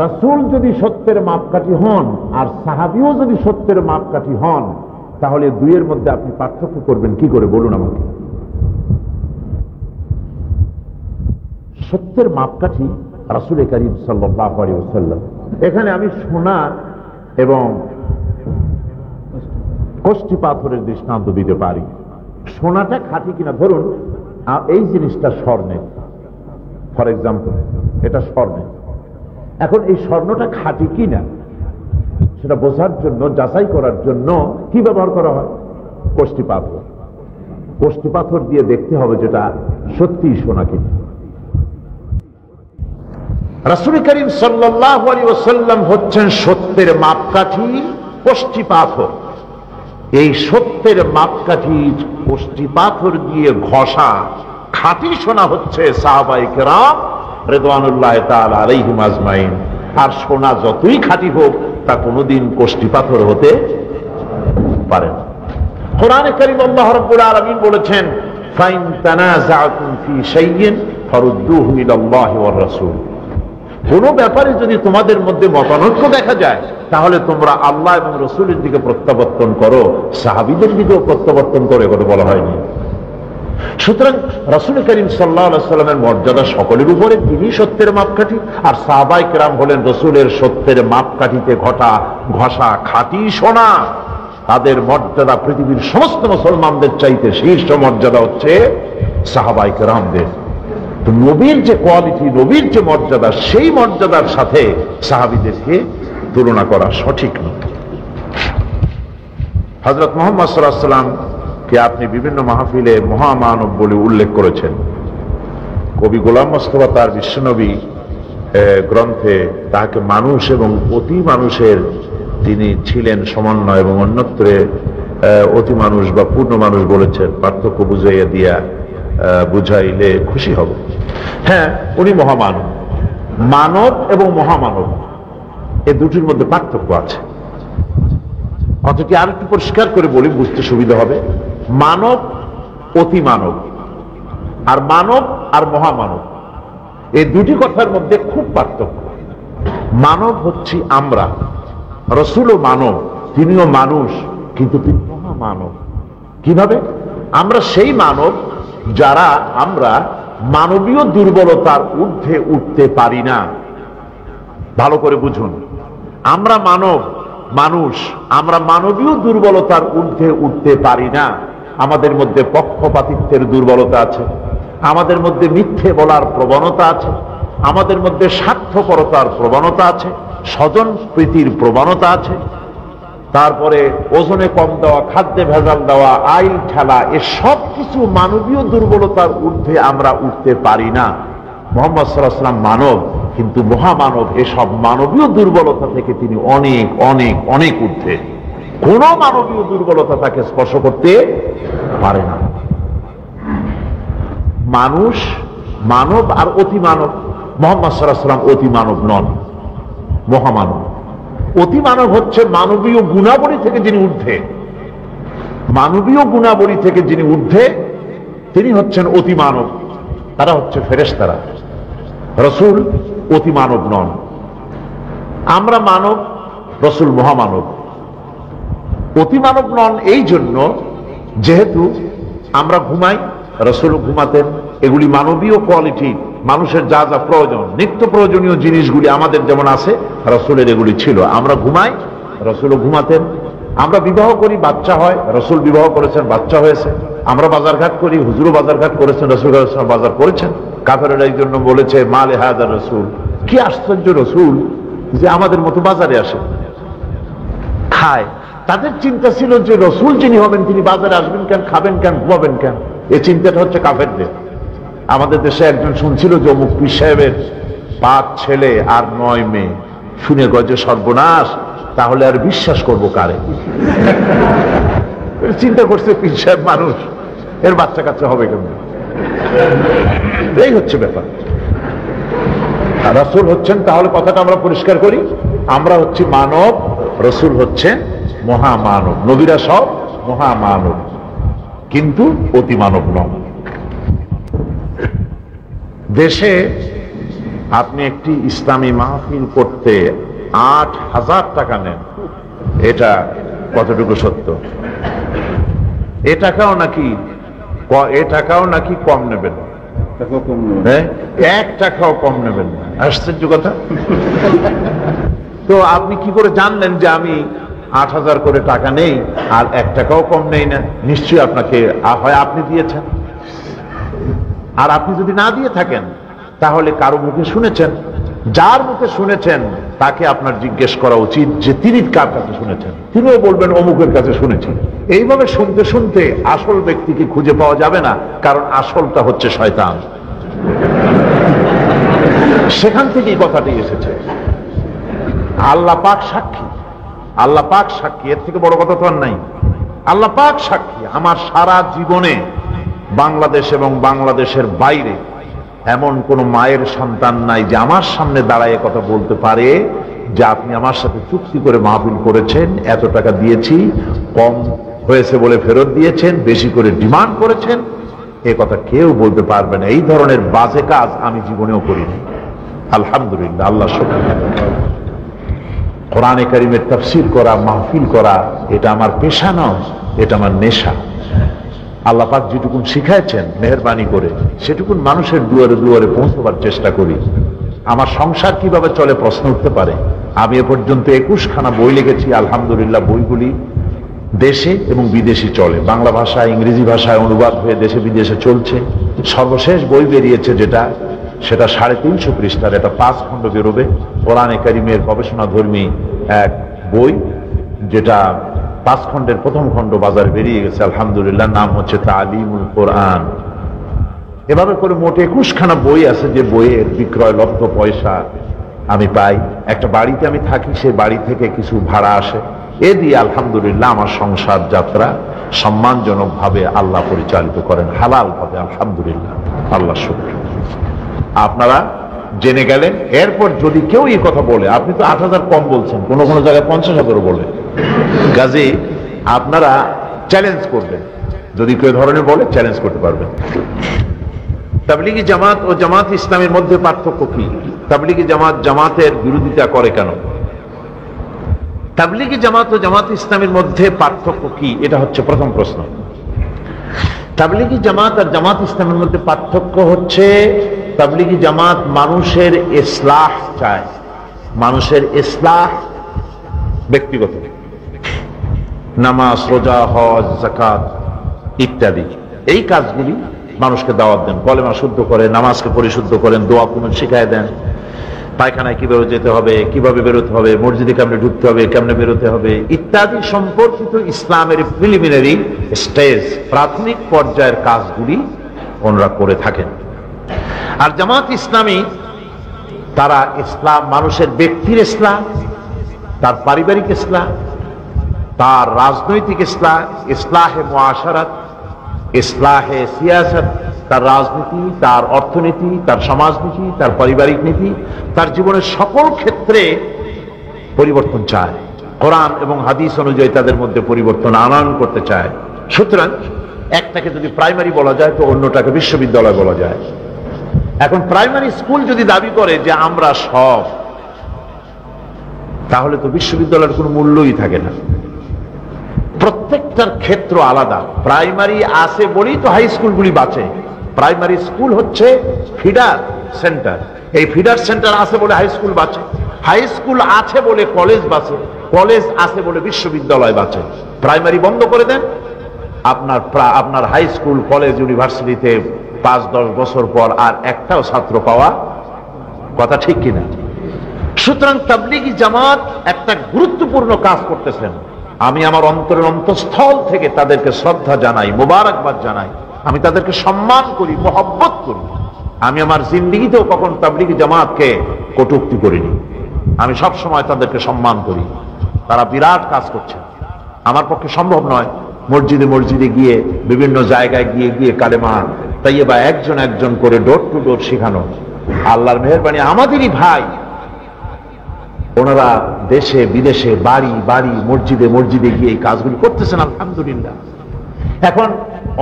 Speaker 1: রাসূল যদি সত্যের মাপকাঠি হন আর সাহাবীও যদি সত্যের মাপকাঠি হন, তাহলে দুইয়ের মধ্যে আপনি পার্থক্য করবেন কি করে বলুন আমাকে? সত্যের মাপকাঠি রাসূল করিম সাল্লাল্লাহু আলাইহি ওয়াসাল্লাম। এখানে আমি সোনা এবং কষ্টি পাথরের দৃষ্টান্ত দিতে পারি। সোনাটা খাঁটি কিনা, ধরুন এই জিনিসটা স্বর্ণের, ফর এক্সাম্পল এটা স্বর্ণের। এখন এই স্বর্ণটা খাঁটি কিনা সেটা বোঝার জন্য, যাচাই করার জন্য কি ব্যবহার করা হয়? কষ্টি পাথর। কষ্টি পাথর দিয়ে দেখতে হবে যেটা সত্যি সোনা কিনা। রাসূল করিম সাল্লাল্লাহু আলাইহি ওয়াসাল্লাম হচ্ছেন সত্যের মাপকাঠি, কষ্টি পাথর। এই সত্যের মাপকাঠি কষ্টি পাথর দিয়ে ঘষা খাঁটি সোনা হচ্ছে সাহাবায়ে কেরাম রিদওয়ানুল্লাহ তাআলা আলাইহিম আজমাইন। আর সোনা যতই খাঁটি হোক, তা কোনোদিন কষ্টি পাথর হতে পারে না। কোরআনে কারীম আল্লাহ রাব্বুল আলামিন বলেছেন, ফাইন তানাযাআতুম ফি শাইইন ফারুদ্দুহু ইলাল্লাহি ওয়ার রাসূল। কোন ব্যাপারে যদি তোমাদের মধ্যে মতানৈক্য দেখা যায়, তাহলে তোমরা আল্লাহ এবং রাসূলের দিকে প্রত্যাবর্তন করো। সাহাবীদের দিকেও প্রত্যাবর্তন করে কথা বলা হয়নি। সুতরাং রাসূল করিম সাল্লাল্লাহু আলাইহি ওয়াসাল্লামের মর্যাদা সকলের উপরে, তিনি সত্যের মাপকাঠি। আর সাহাবায়ে কেরাম হলেন রাসূলের সত্যের মাপকাঠিতে ঘষা খাঁটি সোনা। তাদের মর্যাদা পৃথিবীর সমস্ত মুসলমানদের চাইতে শীর্ষ মর্যাদা হচ্ছে সাহাবায়ে কেরামদের। তো নবীর যে কোয়ালিটি, নবীর যে মর্যাদা, সেই মর্যাদার সাথে সাহাবীদেরকে তুলনা করা সঠিক নয়। হযরত মুহাম্মদ সাল্লাল্লাহু আলাইহি ওয়াসাল্লাম কে আপনি বিভিন্ন মাহফিলে মহামানব বলে উল্লেখ করেছেন। কবি গোলাম মোস্তফা তার বিশ্বনবী গ্রন্থে তাকে মানুষ এবং অতি মানুষের তিনি ছিলেন সমন্বয়, এবং অন্যত্রে অতি মানুষ বা পূর্ণ মানুষ বলেছেন। পার্থক্য বুঝাইয়া দিয়া বুঝাইলে খুশি হব। হ্যাঁ, উনি মহামানব। মানব এবং মহামানব এ দুটির মধ্যে পার্থক্য আছে। অথচ আর একটু পরিষ্কার করে বলি, বুঝতে সুবিধা হবে। মানব অতি মানব, আর মানব আর মহামানব, এই দুটি কথার মধ্যে খুব পার্থক্য। মানব হচ্ছি আমরা, রাসূলও মানব, তিনিও মানুষ, কিন্তু তিনি মহামানব। কিভাবে? আমরা সেই মানব যারা আমরা মানবীয় দুর্বলতার ঊর্ধ্বে উঠতে পারি না। ভালো করে বুঝুন, আমরা মানুষ, আমরা মানবীয় দুর্বলতার ঊর্ধ্বে উঠতে পারি না। আমাদের মধ্যে পক্ষপাতিত্বের দুর্বলতা আছে, আমাদের মধ্যে মিথ্যে বলার প্রবণতা আছে, আমাদের মধ্যে স্বার্থপরতার প্রবণতা আছে, স্বজন প্রীতির প্রবণতা আছে, তারপরে ওজনে কম দেওয়া, খাদ্যে ভেজাল দেওয়া, আইল ঠেলা, এসব কিছু মানবীয় দুর্বলতার ঊর্ধ্বে আমরা উঠতে পারি না। মুহাম্মদ সাল্লাল্লাহু আলাইহি ওয়াসাল্লাম মানব, কিন্তু মহামানব। এসব মানবীয় দুর্বলতা থেকে তিনি অনেক অনেক অনেক ঊর্ধ্বে। কোন মানবীয় দুর্বলতা তাকে স্পর্শ করতে পারে না। মানুষ, মানব আর অতি মানব। মুহাম্মদ সাল্লাল্লাহু আলাইহি ওয়াসাল্লাম অতি মানব নন, মহামানব। অতি মানব হচ্ছে মানবীয় গুণাবলী থেকে যিনি ঊর্ধ্বে, মানবীয় গুণাবলী থেকে যিনি ঊর্ধ্বে তিনি হচ্ছেন অতি মানব। তারা হচ্ছে ফেরেশতারা। রসুল অতি মানব নন, আমরা মানব, রসুল মহামানব। অতি মানব নন এই জন্য যেহেতু আমরা ঘুমাই, রসুলও ঘুমাতেন। এগুলি মানবীয় কোয়ালিটি, মানুষের যা যা প্রয়োজন, নিত্য প্রয়োজনীয় জিনিসগুলি আমাদের যেমন আছে, রসুলের এগুলি ছিল। আমরা ঘুমাই, রসুলও ঘুমাতেন। আমরা বিবাহ করি, বাচ্চা হয়, রসুল বিবাহ করেছেন, বাচ্চা হয়েছে। আমরা বাজারঘাট করি, হুজুরও বাজারঘাট করেছেন, রসুল বাজার করেছেন। কাফেরেরা এই জন্য বলেছে মালে হাযার রসুল, কি আশ্চর্য রসুল যে আমাদের মতো বাজারে আসে, খায়। তাদের চিন্তা ছিল যে রসুল যিনি হবেন তিনি বাজারে আসবেন কেন, খাবেন কেন, ঘুমাবেন কেন। এই চিন্তাটা হচ্ছে কাফেরদের। আমাদের দেশে একজন শুনছিল যে অমুক পীর সাহেবের 5 ছেলে আর 9 মেয়ে। শুনে গজে সর্বনাশ, তাহলে আর বিশ্বাস করবো কারে? চিন্তা করছে পীর সাহেব মানুষ, এর বাচ্চা কাচ্চা হবে কেমন? এই হচ্ছে ব্যাপার। রসুল হচ্ছেন, তাহলে কথাটা আমরা পরিষ্কার করি, আমরা হচ্ছি মানব, রসুল হচ্ছেন মহামানব। নবীরা সব মহামানব, কিন্তু অতি মানব নন। দেশে আপনি একটি ইসলামী মাহফিল করতে 8,000 টাকা নেন, এটা কতটুকু সত্য? এ টাকাও নাকি কম নেবেন, 1 টাকাও কম নেবেন না। আশ্চর্য কথা। তো আপনি কি করে জানলেন যে আমি 8,000 করে টাকা নেই আর 1 টাকাও কম নেই না? নিশ্চয়ই আপনাকে হয় আপনি দিয়েছেন, আর আপনি যদি না দিয়ে থাকেন তাহলে কারো মুখে শুনেছেন। যার মুখে শুনেছেন তাকে আপনার জিজ্ঞেস করা উচিত যে তিনি কার কাছে শুনেছেন। তিনিও বলবেন অমুকের কাছে শুনেছি। এইভাবে শুনতে শুনতে আসল ব্যক্তিকে খুঁজে পাওয়া যাবে না, কারণ আসলটা হচ্ছে শয়তান। সেখান থেকেই কথাটি এসেছে। আল্লাহ পাক সাক্ষী, আল্লাহ পাক সাক্ষী, এর থেকে বড় কথা তো আর নাই। আল্লাহ পাক সাক্ষী, আমার সারা জীবনে বাংলাদেশ এবং বাংলাদেশের বাইরে এমন কোন মায়ের সন্তান নাই যে আমার সামনে দাঁড়ায় কথা বলতে পারে যে আপনি আমার সাথে চুক্তি করে মাহফিল করেছেন, এত টাকা দিয়েছি, কম হয়েছে বলে ফেরত দিয়েছেন, বেশি করে ডিমান্ড করেছেন, এ কথা কেউ বলতে পারবে না। এই ধরনের বাজে কাজ আমি জীবনেও করিনি, আলহামদুলিল্লাহ, আল্লাহ শুকর। কোরআনে কারিমের তাফসীর করা, মাহফিল করা, এটা আমার পেশা নয়, এটা আমার নেশা। আল্লাহ পাক যেটুকুন শিখাইছেন মেহেরবানি করে সেটুকুন মানুষের দুয়ারে দুয়ারে পৌঁছবার চেষ্টা করি। আমার সংসার কিভাবে চলে প্রশ্ন উঠতে পারে। আমি এ পর্যন্ত 21খানা বই লিখেছি, আলহামদুলিল্লাহ। বইগুলি দেশে এবং বিদেশে চলে, বাংলা ভাষায়, ইংরেজি ভাষায় অনুবাদ হয়ে দেশে বিদেশে চলছে। সর্বশেষ বই বেরিয়েছে যেটা, সেটা 350 পৃষ্ঠার, এটা 5 খণ্ড বেরোবে। কোরআনে কারিমের গবেষণাধর্মী এক বই, যেটা 5 খণ্ডের প্রথম খণ্ড বাজারে বেরিয়ে গেছে, আলহামদুলিল্লাহ। নাম হচ্ছে তালিমুল কোরআন। এভাবে করে মোট 21খানা বই আছে, যে বইয়ের বিক্রয় লব্ধ পয়সা আমি পাই। একটা বাড়িতে আমি থাকি, সেই বাড়ি থেকে কিছু ভাড়া আসে, এ দিয়ে আলহামদুলিল্লাহ আমার সংসার যাত্রা সম্মানজনক ভাবে আল্লাহ পরিচালিত করেন, হালাল ভাবে, আলহামদুলিল্লাহ, আল্লাহ শুকর। আপনারা জেনে গেলেন। এরপর যদি কেউ এই কথা বলে, আপনি তো 8,000 কম বলছেন, কোন কোন জায়গায় 50,000 বলে, কাজে আপনারা চ্যালেঞ্জ করবেন। যদি কেউ ধরনের বলে, চ্যালেঞ্জ করতে পারবেন। তাবলীগী জামাত ও জামাত ইসলামের মধ্যে পার্থক্য কি? তাবলীগী জামাত জামাতের বিরোধিতা করে কেন? তাবলীগী জামাত ও জামাত ইসলামের মধ্যে পার্থক্য কি? এটা হচ্ছে প্রথম প্রশ্ন। তাবলীগী জামাত আর জামাত ইসলামের মধ্যে পার্থক্য হচ্ছে, তাবলীগী জামাত মানুষের ইসলাহ চায়, মানুষের ইসলাহ ব্যক্তিগত, নামাজ, রোজা, হজ, যাকাত ইত্যাদি, এই কাজগুলি মানুষকে দাওয়াত দেন। কলেমা শুদ্ধ করে, নামাজকে পরিশুদ্ধ করেন, দোয়া কুনুত শিখায় দেন, পায়খানায় কিভাবে যেতে হবে, কিভাবে বেরোতে হবে, মসজিদে কেমনে ঢুকতে হবে, কেমনে বেরোতে হবে ইত্যাদি সম্পর্কিত ইসলামের প্রিলিমিনারি স্টেজ, প্রাথমিক পর্যায়ের কাজগুলি ওনারা করে থাকেন। আর জামাত ইসলামী, তারা ইসলাম, মানুষের ব্যক্তির ইসলাম, তার পারিবারিক ইসলাম, তার রাজনৈতিক ইসলাম, ইসলাহে মুআশারাত, ইসলাহে সিয়াসত, তার রাজনীতি, তার অর্থনীতি, তার সমাজনীতি, তার পারিবারিক নীতি, তার জীবনের সকল ক্ষেত্রে পরিবর্তন চায়। কোরআন এবং হাদিস অনুযায়ী তাদের মধ্যে পরিবর্তন আনয়ন করতে চায়। সুতরাং একটাকে যদি প্রাইমারি বলা যায় তো অন্যটাকে বিশ্ববিদ্যালয় বলা যায়। এখন প্রাইমারি স্কুল যদি দাবি করে যে আমরা সব, তাহলে তো বিশ্ববিদ্যালয়ের কোনো মূল্যই থাকে না। প্রত্যেকটার ক্ষেত্র আলাদা। প্রাইমারি আছে বলেই তো হাই স্কুলগুলি বাঁচে। প্রাইমারি স্কুল হচ্ছে ফিডার সেন্টার, এই ফিডার সেন্টার আছে বলে হাই স্কুল বাঁচে, হাই স্কুল আছে বলে কলেজ বাঁচে, কলেজ আছে বলে বিশ্ববিদ্যালয় বাঁচে। প্রাইমারি বন্ধ করে দেন, আপনার হাই স্কুল কলেজ ইউনিভার্সিটিতে 5-10 বছর পর আর একটাও ছাত্র পাওয়া কথা ঠিক কিনা? সুতরাং তাবলীগী জামাত একটা গুরুত্বপূর্ণ কাজ করতেছেন। আমি আমার অন্তরের অন্তঃস্থল থেকে তাদেরকে শ্রদ্ধা জানাই, মোবারকবাদ জানাই, আমি তাদেরকে সম্মান করি, মহব্বত করি। আমি আমার জিন্দেগিতেও কখন তাবলীগী জামাতকে কটূক্তি করিনি। আমি সব সময় তাদেরকে সম্মান করি। তারা বিরাট কাজ করছে। আমার পক্ষে সম্ভব নয় মসজিদে মসজিদে গিয়ে, বিভিন্ন জায়গায় গিয়ে গিয়ে কালেমা তাইয়্যিবা একজন একজন করে ডোর টু ডোর শেখানো। আল্লাহর মেহেরবানি, আমাদেরই ভাই, ওনারা দেশে বিদেশে বাড়ি বাড়ি মসজিদে মসজিদে গিয়ে এই কাজগুলি করতেছেন, আলহামদুলিল্লাহ। এখন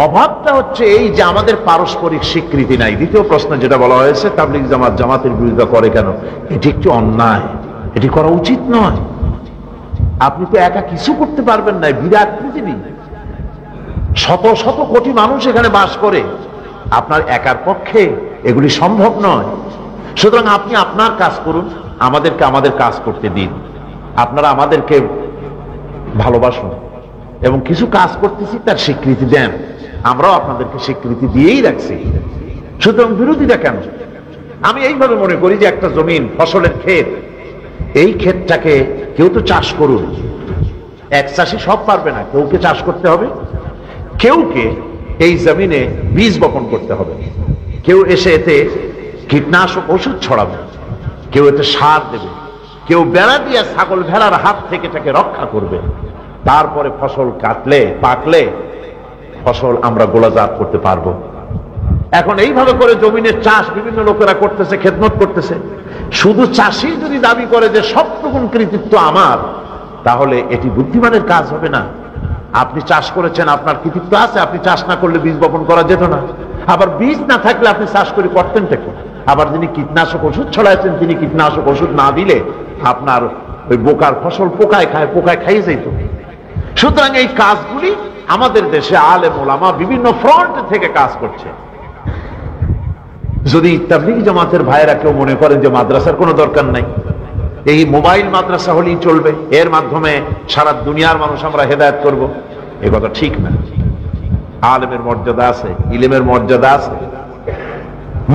Speaker 1: অভাবটা হচ্ছে এই যে আমাদের পারস্পরিক স্বীকৃতি নাই। দ্বিতীয় প্রশ্ন যেটা বলা হয়েছে, তাবলীগ জামাত জামাতের বিরোধিতা করে কেন? এটি একটি অন্যায়, এটি করা উচিত নয়। আপনি তো একা কিছু করতে পারবেন না, বিরাট পৃথিবী, শত শত কোটি মানুষ এখানে বাস করে, আপনার একার পক্ষে এগুলি সম্ভব নয়। সুতরাং আপনি আপনার কাজ করুন, আমাদেরকে আমাদের কাজ করতে দিন। আপনারা আমাদেরকে ভালোবাসুন এবং কিছু কাজ করতেছি তার স্বীকৃতি দেন, আমরাও আপনাদেরকে স্বীকৃতি দিয়েই রাখছি। সুতরাং বিরোধিতা কেন? আমি এইভাবে মনে করি যে একটা জমিন, ফসলের ক্ষেত, এই ক্ষেতটাকে কেউ তো চাষ করুন। এক চাষি সব পারবে না, কেউকে চাষ করতে হবে, কেউকে এই জমিনে বীজ বপন করতে হবে, কেউ এসে এতে কীটনাশক ওষুধ ছড়াবে, কেউ এতে সার দেবে, কেউ বেড়া দিয়ে ছাগল ভেড়ার হাত থেকে এটাকে রক্ষা করবে। তারপরে ফসল কাটলে, পাকলে ফসল আমরা গোলাজাত করতে পারবো। এখন এইভাবে করে জমিনের চাষ বিভিন্ন লোকেরা করতেছে, খেদমত করতেছে। শুধু চাষি যদি দাবি করে যে সবটুকু কৃতিত্ব আমার, তাহলে এটি বুদ্ধিমানের কাজ হবে না। আপনি চাষ করেছেন, আপনার কৃতিত্ব আছে, আপনি চাষ না করলে বীজ বপন করা যেত না। আবার বীজ না থাকলে আপনি চাষ করে করতেন কি? আবার যিনি কীটনাশক ওষুধ ছড়াইছেন, তিনি কীটনাশক ওষুধ না দিলে আপনার ওই বোকার ফসল পোকায় খাইয়ে যেত। সুতরাং এই কাজগুলি আমাদের দেশে আলেম ওলামা বিভিন্ন ফ্রন্ট থেকে কাজ করছে। যদি তাবলীগ জামাতের ভাইয়েরা কেউ মনে করেন যে মাদ্রাসার কোনো দরকার নাই, এই মোবাইল মাদ্রাসা হলেই চলবে, এর মাধ্যমে সারা দুনিয়ার মানুষ আমরা হেদায়েত করব, এ কথা ঠিক না। আলেমের মর্যাদা আছে, ইলমের মর্যাদা আছে।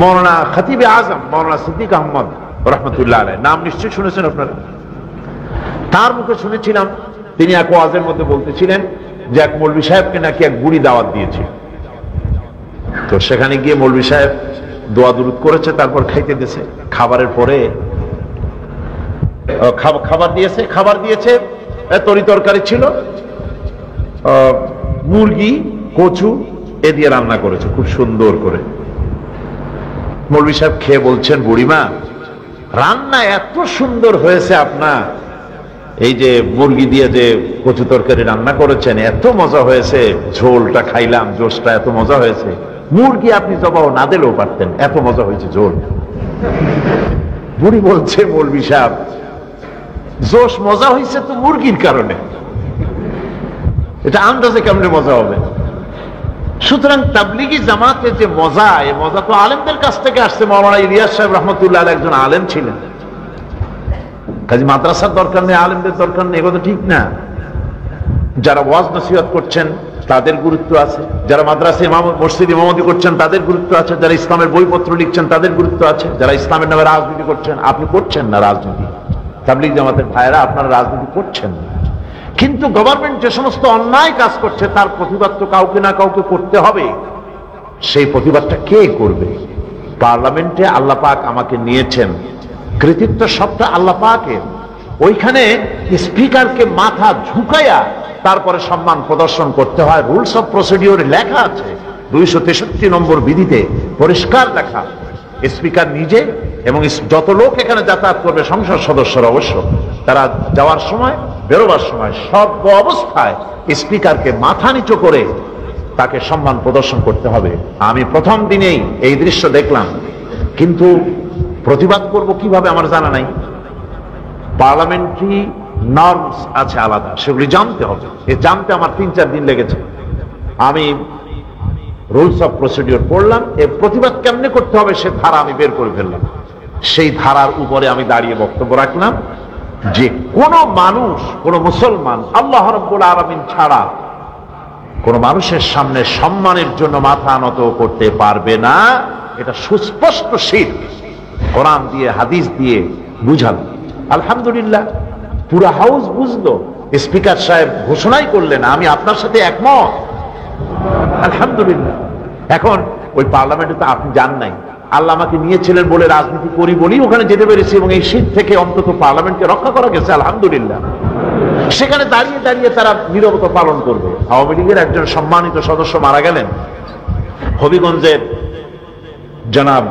Speaker 1: মৌলানা খতিবে আজম মৌলানা সিদ্দিক আহমদ রহমতুল্লাহ আলাইহ, নাম নিশ্চয়ই শুনেছেন আপনারা। তার মুখে শুনেছিলাম তিনি এক ওয়াজের মধ্যে বলতেছিলেন যে এক মৌলভী সাহেবকে নাকি এক বুড়ি দাওয়াত দিয়েছে। তো সেখানে গিয়ে মৌলভী সাহেব দোয়া দুরুদ করেছে, তারপর খাইতে দিয়েছে। খাবারের পরে খাবার দিয়েছে তরি তরকারি ছিল, মুরগি, কচু এ দিয়ে রান্না করেছে খুব সুন্দর করে। মৌলভী সাহেব খেয়ে বলছেন, বুড়িমা রান্না এত সুন্দর হয়েছে আপনার, এই যে মুরগি দিয়ে যে কচু তরকারি রান্না করেছেন এত মজা হয়েছে, ঝোলটা খাইলাম, জোশটা এত মজা হয়েছে, মুরগি আপনি জবাব না দিলেও পারতেন, এত মজা হয়েছে ঝোল। বুড়ি বলছে, মৌলভী সাহেব জোশ মজা হয়েছে তো মুরগির কারণে, এটা আন্দাজে কেমনে মজা হবে? সুতরাং তাবলীগী জামাতের যে মজা, এই মজা তো আলেমদের কাছ থেকে আসছে। মাওলানা ইলিয়াস সাহেব রহমতুল্লাহ আলাইহ একজন আলেম ছিলেন। কাজে মাদ্রাসার দরকার নেই, আলেমদের দরকার নেই, এগুলো ঠিক না। যারা ওয়াজ নসিহত করছেন তাদের গুরুত্ব আছে, যারা মাদ্রাসা মসজিদ ইমামতি করছেন তাদের গুরুত্ব আছে, যারা ইসলামের বইপত্র লিখছেন তাদের গুরুত্ব আছে, যারা ইসলামের নামে রাজনীতি করছেন, আপনি করছেন না রাজনীতি, তাবলীগ জামাতের ভাইয়েরা আপনারা রাজনীতি করছেন না, কিন্তু গভর্নমেন্ট যে সমস্ত অন্যায় কাজ করছে তার প্রতিবাদ তো কাউকে না কাউকে করতে হবে। সেই প্রতিবাদটা কে করবে? পার্লামেন্টে আল্লাহ পাক আমাকে নিয়েছেন, কৃতিত্ব সবটা আল্লাহ পাকের। ওইখানে স্পিকারকে মাথা ঝুঁকাইয়া তারপরে সম্মান প্রদর্শন করতে হয়। রুলস অফ প্রসিডিওর লেখা আছে 263 নম্বর বিধিতে, পরিষ্কার লেখা। স্পিকার নিজে এবং যত লোক এখানে যাতায়াত করবে, সংসদ সদস্যরা অবশ্য, তারা যাওয়ার সময় বেরোবার সময় সর্ব অবস্থায় স্পিকারকে মাথা নিচু করে তাকে সম্মান প্রদর্শন করতে হবে। আমি প্রথম দিনেই এই দৃশ্য দেখলাম। কিন্তু প্রতিবাদ করব কিভাবে আমার জানা নাই। পার্লামেন্টারি নর্মস আছে আলাদা, সেগুলি জানতে হবে। এ জানতে আমার 3-4 দিন লেগেছে। আমি রুলস অফ প্রসিডিওর পড়লাম, এর প্রতিবাদ কেমনে করতে হবে সে ধারা আমি বের করে ফেললাম। সেই ধারার উপরে আমি দাঁড়িয়ে বক্তব্য রাখলাম যে কোন মানুষ, কোন মুসলমান আল্লাহ রাব্বুল আলামিন ছাড়া কোন মানুষের সামনে সম্মানের জন্য মাথা নত করতে পারবে না। এটা সুস্পষ্ট শিরক। কোরআন দিয়ে হাদিস দিয়ে বুঝালো। আলহামদুলিল্লাহ, পুরা হাউস বুঝলো। স্পিকার সাহেব ঘোষণাই করলেন আমি আপনার সাথে একমত। আলহামদুলিল্লাহ। এখন ওই পার্লামেন্টে তো আপনি যান নাই, আল্লাহ আমাকে নিয়েছিলেন বলে রাজনীতি করি বলি ওখানে যেতে পেরেছি, এবং এই শীত থেকে অন্তত পার্লামেন্টকে রক্ষা করা গেছে আলহামদুলিল্লাহ। সেখানে দাঁড়িয়ে দাঁড়িয়ে তারা নীরবতা পালন করবে। আওয়ামী লীগের একজন সম্মানিত সদস্য মারা গেলেন, হবিগঞ্জের জনাব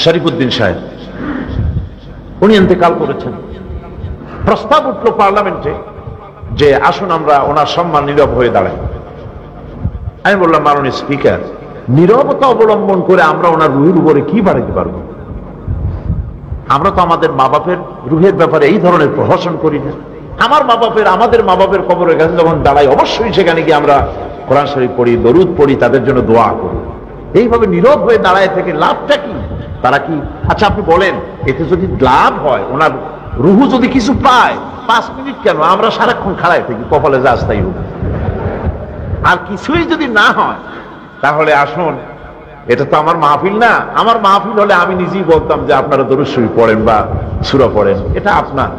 Speaker 1: শরীফুদ্দিন সাহেব, উনি ইন্তেকাল করেছেন। প্রস্তাব উঠল পার্লামেন্টে যে আসুন আমরা ওনার সম্মান নীরব হয়ে দাঁড়াই। আমি বললাম মাননীয় স্পিকার, নীরবতা অবলম্বন করে আমরা ওনার রুহের উপরে কি বাড়াইতে পারবো? আমরা তো আমাদের মা বাপের রুহের ব্যাপারে এই ধরনের প্রহসন করি না। আমার মা বাপের, আমাদের মা বাপের কবরের কাছে যখন দাঁড়াই অবশ্যই সেখানে গিয়ে আমরা কোরআন শরীফ পড়ি, দরুদ পড়ি, তাদের জন্য দোয়া করি। এইভাবে নীরব হয়ে দাঁড়ায় থেকে লাভটা কি? তারা কি, আচ্ছা আপনি বলেন, এতে যদি লাভ হয়, ওনার রুহু যদি কিছু পায়, 5 মিনিট কেন, আমরা সারাক্ষণ খাড়াই থাকি, কপালে যা আসতাই হোক। আর কিছুই যদি না হয় তাহলে আসুন, এটা তো আমার মাহফিল না। আমার মাহফিল হলে আমি নিজেই বলতাম যে আপনারা দরুদ শরীফ পড়েন বা সূরা পড়েন, এটা আপনার।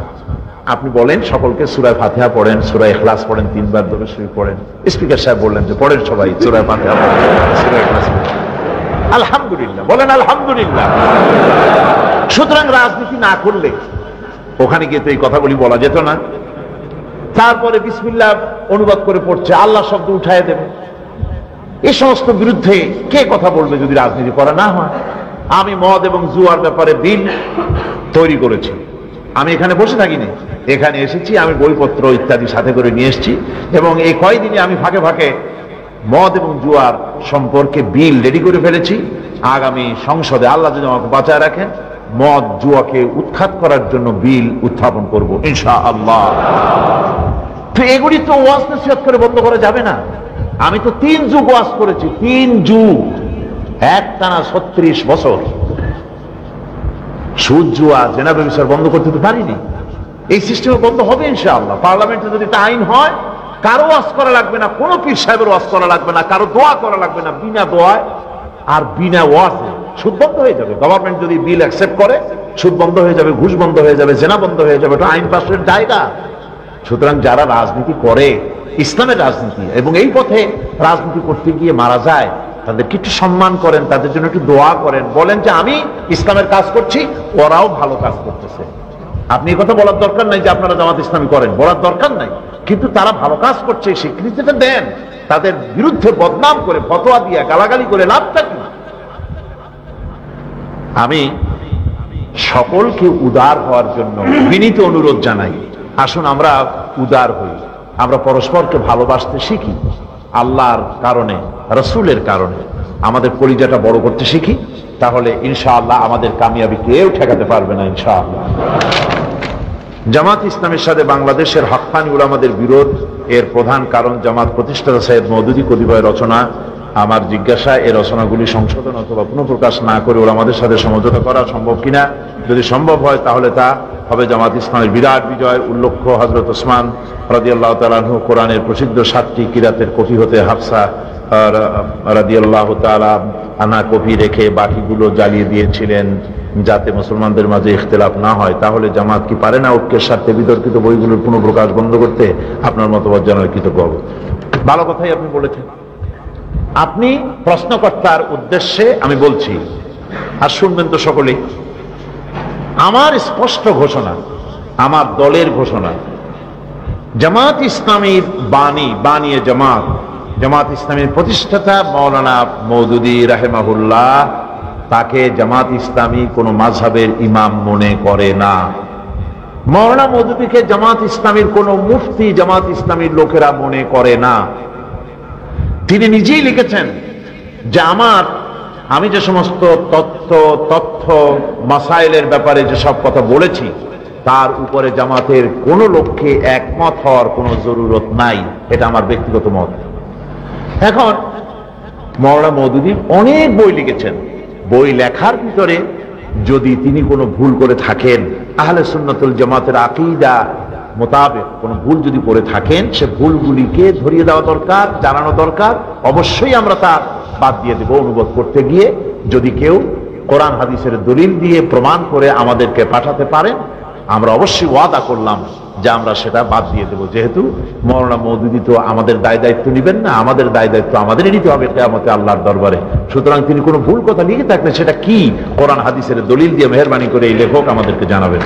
Speaker 1: আপনি বলেন সকলকে সূরা ফাতিহা পড়েন, সূরা ইখলাস পড়েন, 3 বার দরুদ শরীফ পড়েন। স্পিকার সাহেব বললেন যে পড়েন সবাই সূরা ফাতিহা পড়েন, সূরা ইখলাস পড়েন। আলহামদুলিল্লাহ বলেন, আলহামদুলিল্লাহ। সুতরাং রাজনীতি না করলে ওখানে গিয়ে তো এই কথাগুলি বলা যেত না। তারপরে বিসমিল্লাহ অনুবাদ করে পড়ছে, আল্লাহ শব্দ উঠায় দেবে। এই সমস্ত বিরুদ্ধে কে কথা বলবে যদি রাজনীতি করা না হয়? আমি মদ এবং জুয়ার ব্যাপারে বিল তৈরি করেছি। আমি এখানে বসে থাকিনি, এখানে এসেছি, আমি বইপত্র ইত্যাদি সাথে করে নিয়ে এসেছি, এবং এই কয়দিনে আমি ফাঁকে ফাঁকে মদ এবং জুয়ার সম্পর্কে বিল রেডি করে ফেলেছি। আগামী সংসদে আল্লাহ যদি আমাকে বাঁচায় রাখেন, মদ জুয়াকে উৎখাত করার জন্য বিল উত্থাপন করব ইনশাআল্লাহ। তো এগুলি তো ওয়াজ নসিহত করে বন্ধ করা যাবে না। আমি তো 3 যুগ ওয়াজ করেছি, 3 যুগ, একটানা 36 বছর। সুদ জুয়া জেনা ব্যভিচার বন্ধ করতে তো পারিনি। এই সিস্টেমে বন্ধ হবে ইনশাআল্লাহ। পার্লামেন্টে যদি এটা আইন হয়, কারো ওয়াজ করা লাগবে না, কোনো পীর সাহেবের ওয়াজ করা লাগবে না, কারো দোয়া করা লাগবে না। বিনা দোয়ায় আর বিনা ওয়াজে সুদ বন্ধ হয়ে যাবে। গভর্নমেন্ট যদি বিল অ্যাকসেপ্ট করে, সুদ বন্ধ হয়ে যাবে, ঘুষ বন্ধ হয়ে যাবে, জেনা বন্ধ হয়ে যাবে। এটা আইন পাশের জায়গা। সুতরাং যারা রাজনীতি করে, ইসলামের রাজনীতি, এবং এই পথে রাজনীতি করতে গিয়ে মারা যায়, তাদেরকে একটু সম্মান করেন, তাদের জন্য একটু দোয়া করেন, বলেন যে আমি ইসলামের কাজ করছি, ওরাও ভালো কাজ করতেছে। আপনি এই কথা বলার দরকার নাই যে আপনারা জামাত ইসলামী করেন, বলার দরকার নাই, কিন্তু তারা ভালো কাজ করছে স্বীকৃতিটা দেন। তাদের বিরুদ্ধে বদনাম করে, ফতোয়া দিয়ে, গালাগালি করে লাভটা কি? আমি সকলকে উদার হওয়ার জন্য বিনীত অনুরোধ জানাই, আসুন আমরা উদার হই, আমরা পরস্পরকে ভালোবাসতে শিখি, আল্লাহর কারণে, রাসূলের কারণে আমাদের কলিজাটা বড় করতে শিখি, তাহলে ইনশাআল্লাহ আমাদের কামিয়াবি কেউ ঠেকাতে পারবে না ইনশাআল্লাহ। জামাত ইসলামের সাথে বাংলাদেশের হক্কানি উলামাদের বিরোধ, এর প্রধান কারণ জামাত প্রতিষ্ঠাতা সৈয়দ মওদুদী কতিপয় রচনা। আমার জিজ্ঞাসা, এই রচনাগুলি সংশোধন অথবা পুনঃপ্রকাশ না করে ওলামাদের সাথে সমঝোতা করা সম্ভব কিনা? যদি সম্ভব হয় তাহলে তা হবে জামাত ইসলামের বিরাট বিজয়। উল্লেখ্য, হযরত ওসমান রাদিয়াল্লাহু তাআলা আনহু কোরআনের প্রসিদ্ধ 7টি কিরাতের কপি হতে হাফসা রাদিয়াল্লাহু তাআলা আনা কপি রেখে বাকিগুলো জ্বালিয়ে দিয়েছিলেন যাতে মুসলমানদের মাঝে ইখতিলাফ না হয়। তাহলে জামাত কি পারে না ঐক্যের স্বার্থে বিতর্কিত বইগুলোর পুনঃপ্রকাশ বন্ধ করতে? আপনার মতামত জানার কৃতজ্ঞ হব। ভালো কথাই আপনি বলেছেন। আপনি প্রশ্নকর্তার উদ্দেশ্যে আমি বলছি, আর শুনবেন তো সকলেই, আমার স্পষ্ট ঘোষণা, আমার দলের ঘোষণা, জামাত ইসলামীর বানিয়ে জামাত ইসলামীর প্রতিষ্ঠাতা মাওলানা মওদুদী রাহিমাহুল্লাহ, তাকে জামাত ইসলামী কোন মাযহাবের ইমাম মনে করে না। মাওলানা মওদুদীকে জামাত ইসলামীর কোন মুফতি জামাত ইসলামীর লোকেরা মনে করে না। তিনি নিজেই লিখেছেন যে আমি যে সমস্ত তথ্য মাসাইলের ব্যাপারে যে সব কথা বলেছি তার উপরে জামাতের কোন লক্ষ্যে একমত হওয়ার কোনো জরুরত নাই, এটা আমার ব্যক্তিগত মত। এখন মাওলানা মওদুদী অনেক বই লিখেছেন, বই লেখার ভিতরে যদি তিনি কোনো ভুল করে থাকেন, আহলে সুন্নাতুল জামাতের আকীদা মোতাবেক কোনো ভুল যদি করে থাকেন, সে ভুলগুলিকে ধরিয়ে দেওয়া দরকার, জানানো দরকার। অবশ্যই আমরা তা বাদ দিয়ে দেব অনুবাদ করতে গিয়ে। যদি কেউ কোরআন হাদিসের দলিল দিয়ে প্রমাণ করে আমাদেরকে পাঠাতে পারেন, আমরা অবশ্যই ওয়াদা করলাম যে আমরা সেটা বাদ দিয়ে দেব। যেহেতু মাওলানা মওদুদী তো আমাদের দায় দায়িত্ব নেবেন না, আমাদের দায় দায়িত্ব আমাদেরই নিতে হবে কিয়ামতে আল্লাহর দরবারে। সুতরাং তিনি কোনো ভুল কথা লিখে থাকলে সেটা কি কোরআন হাদিসের দলিল দিয়ে মেহেরবানি করে এই লেখক আমাদেরকে জানাবেন।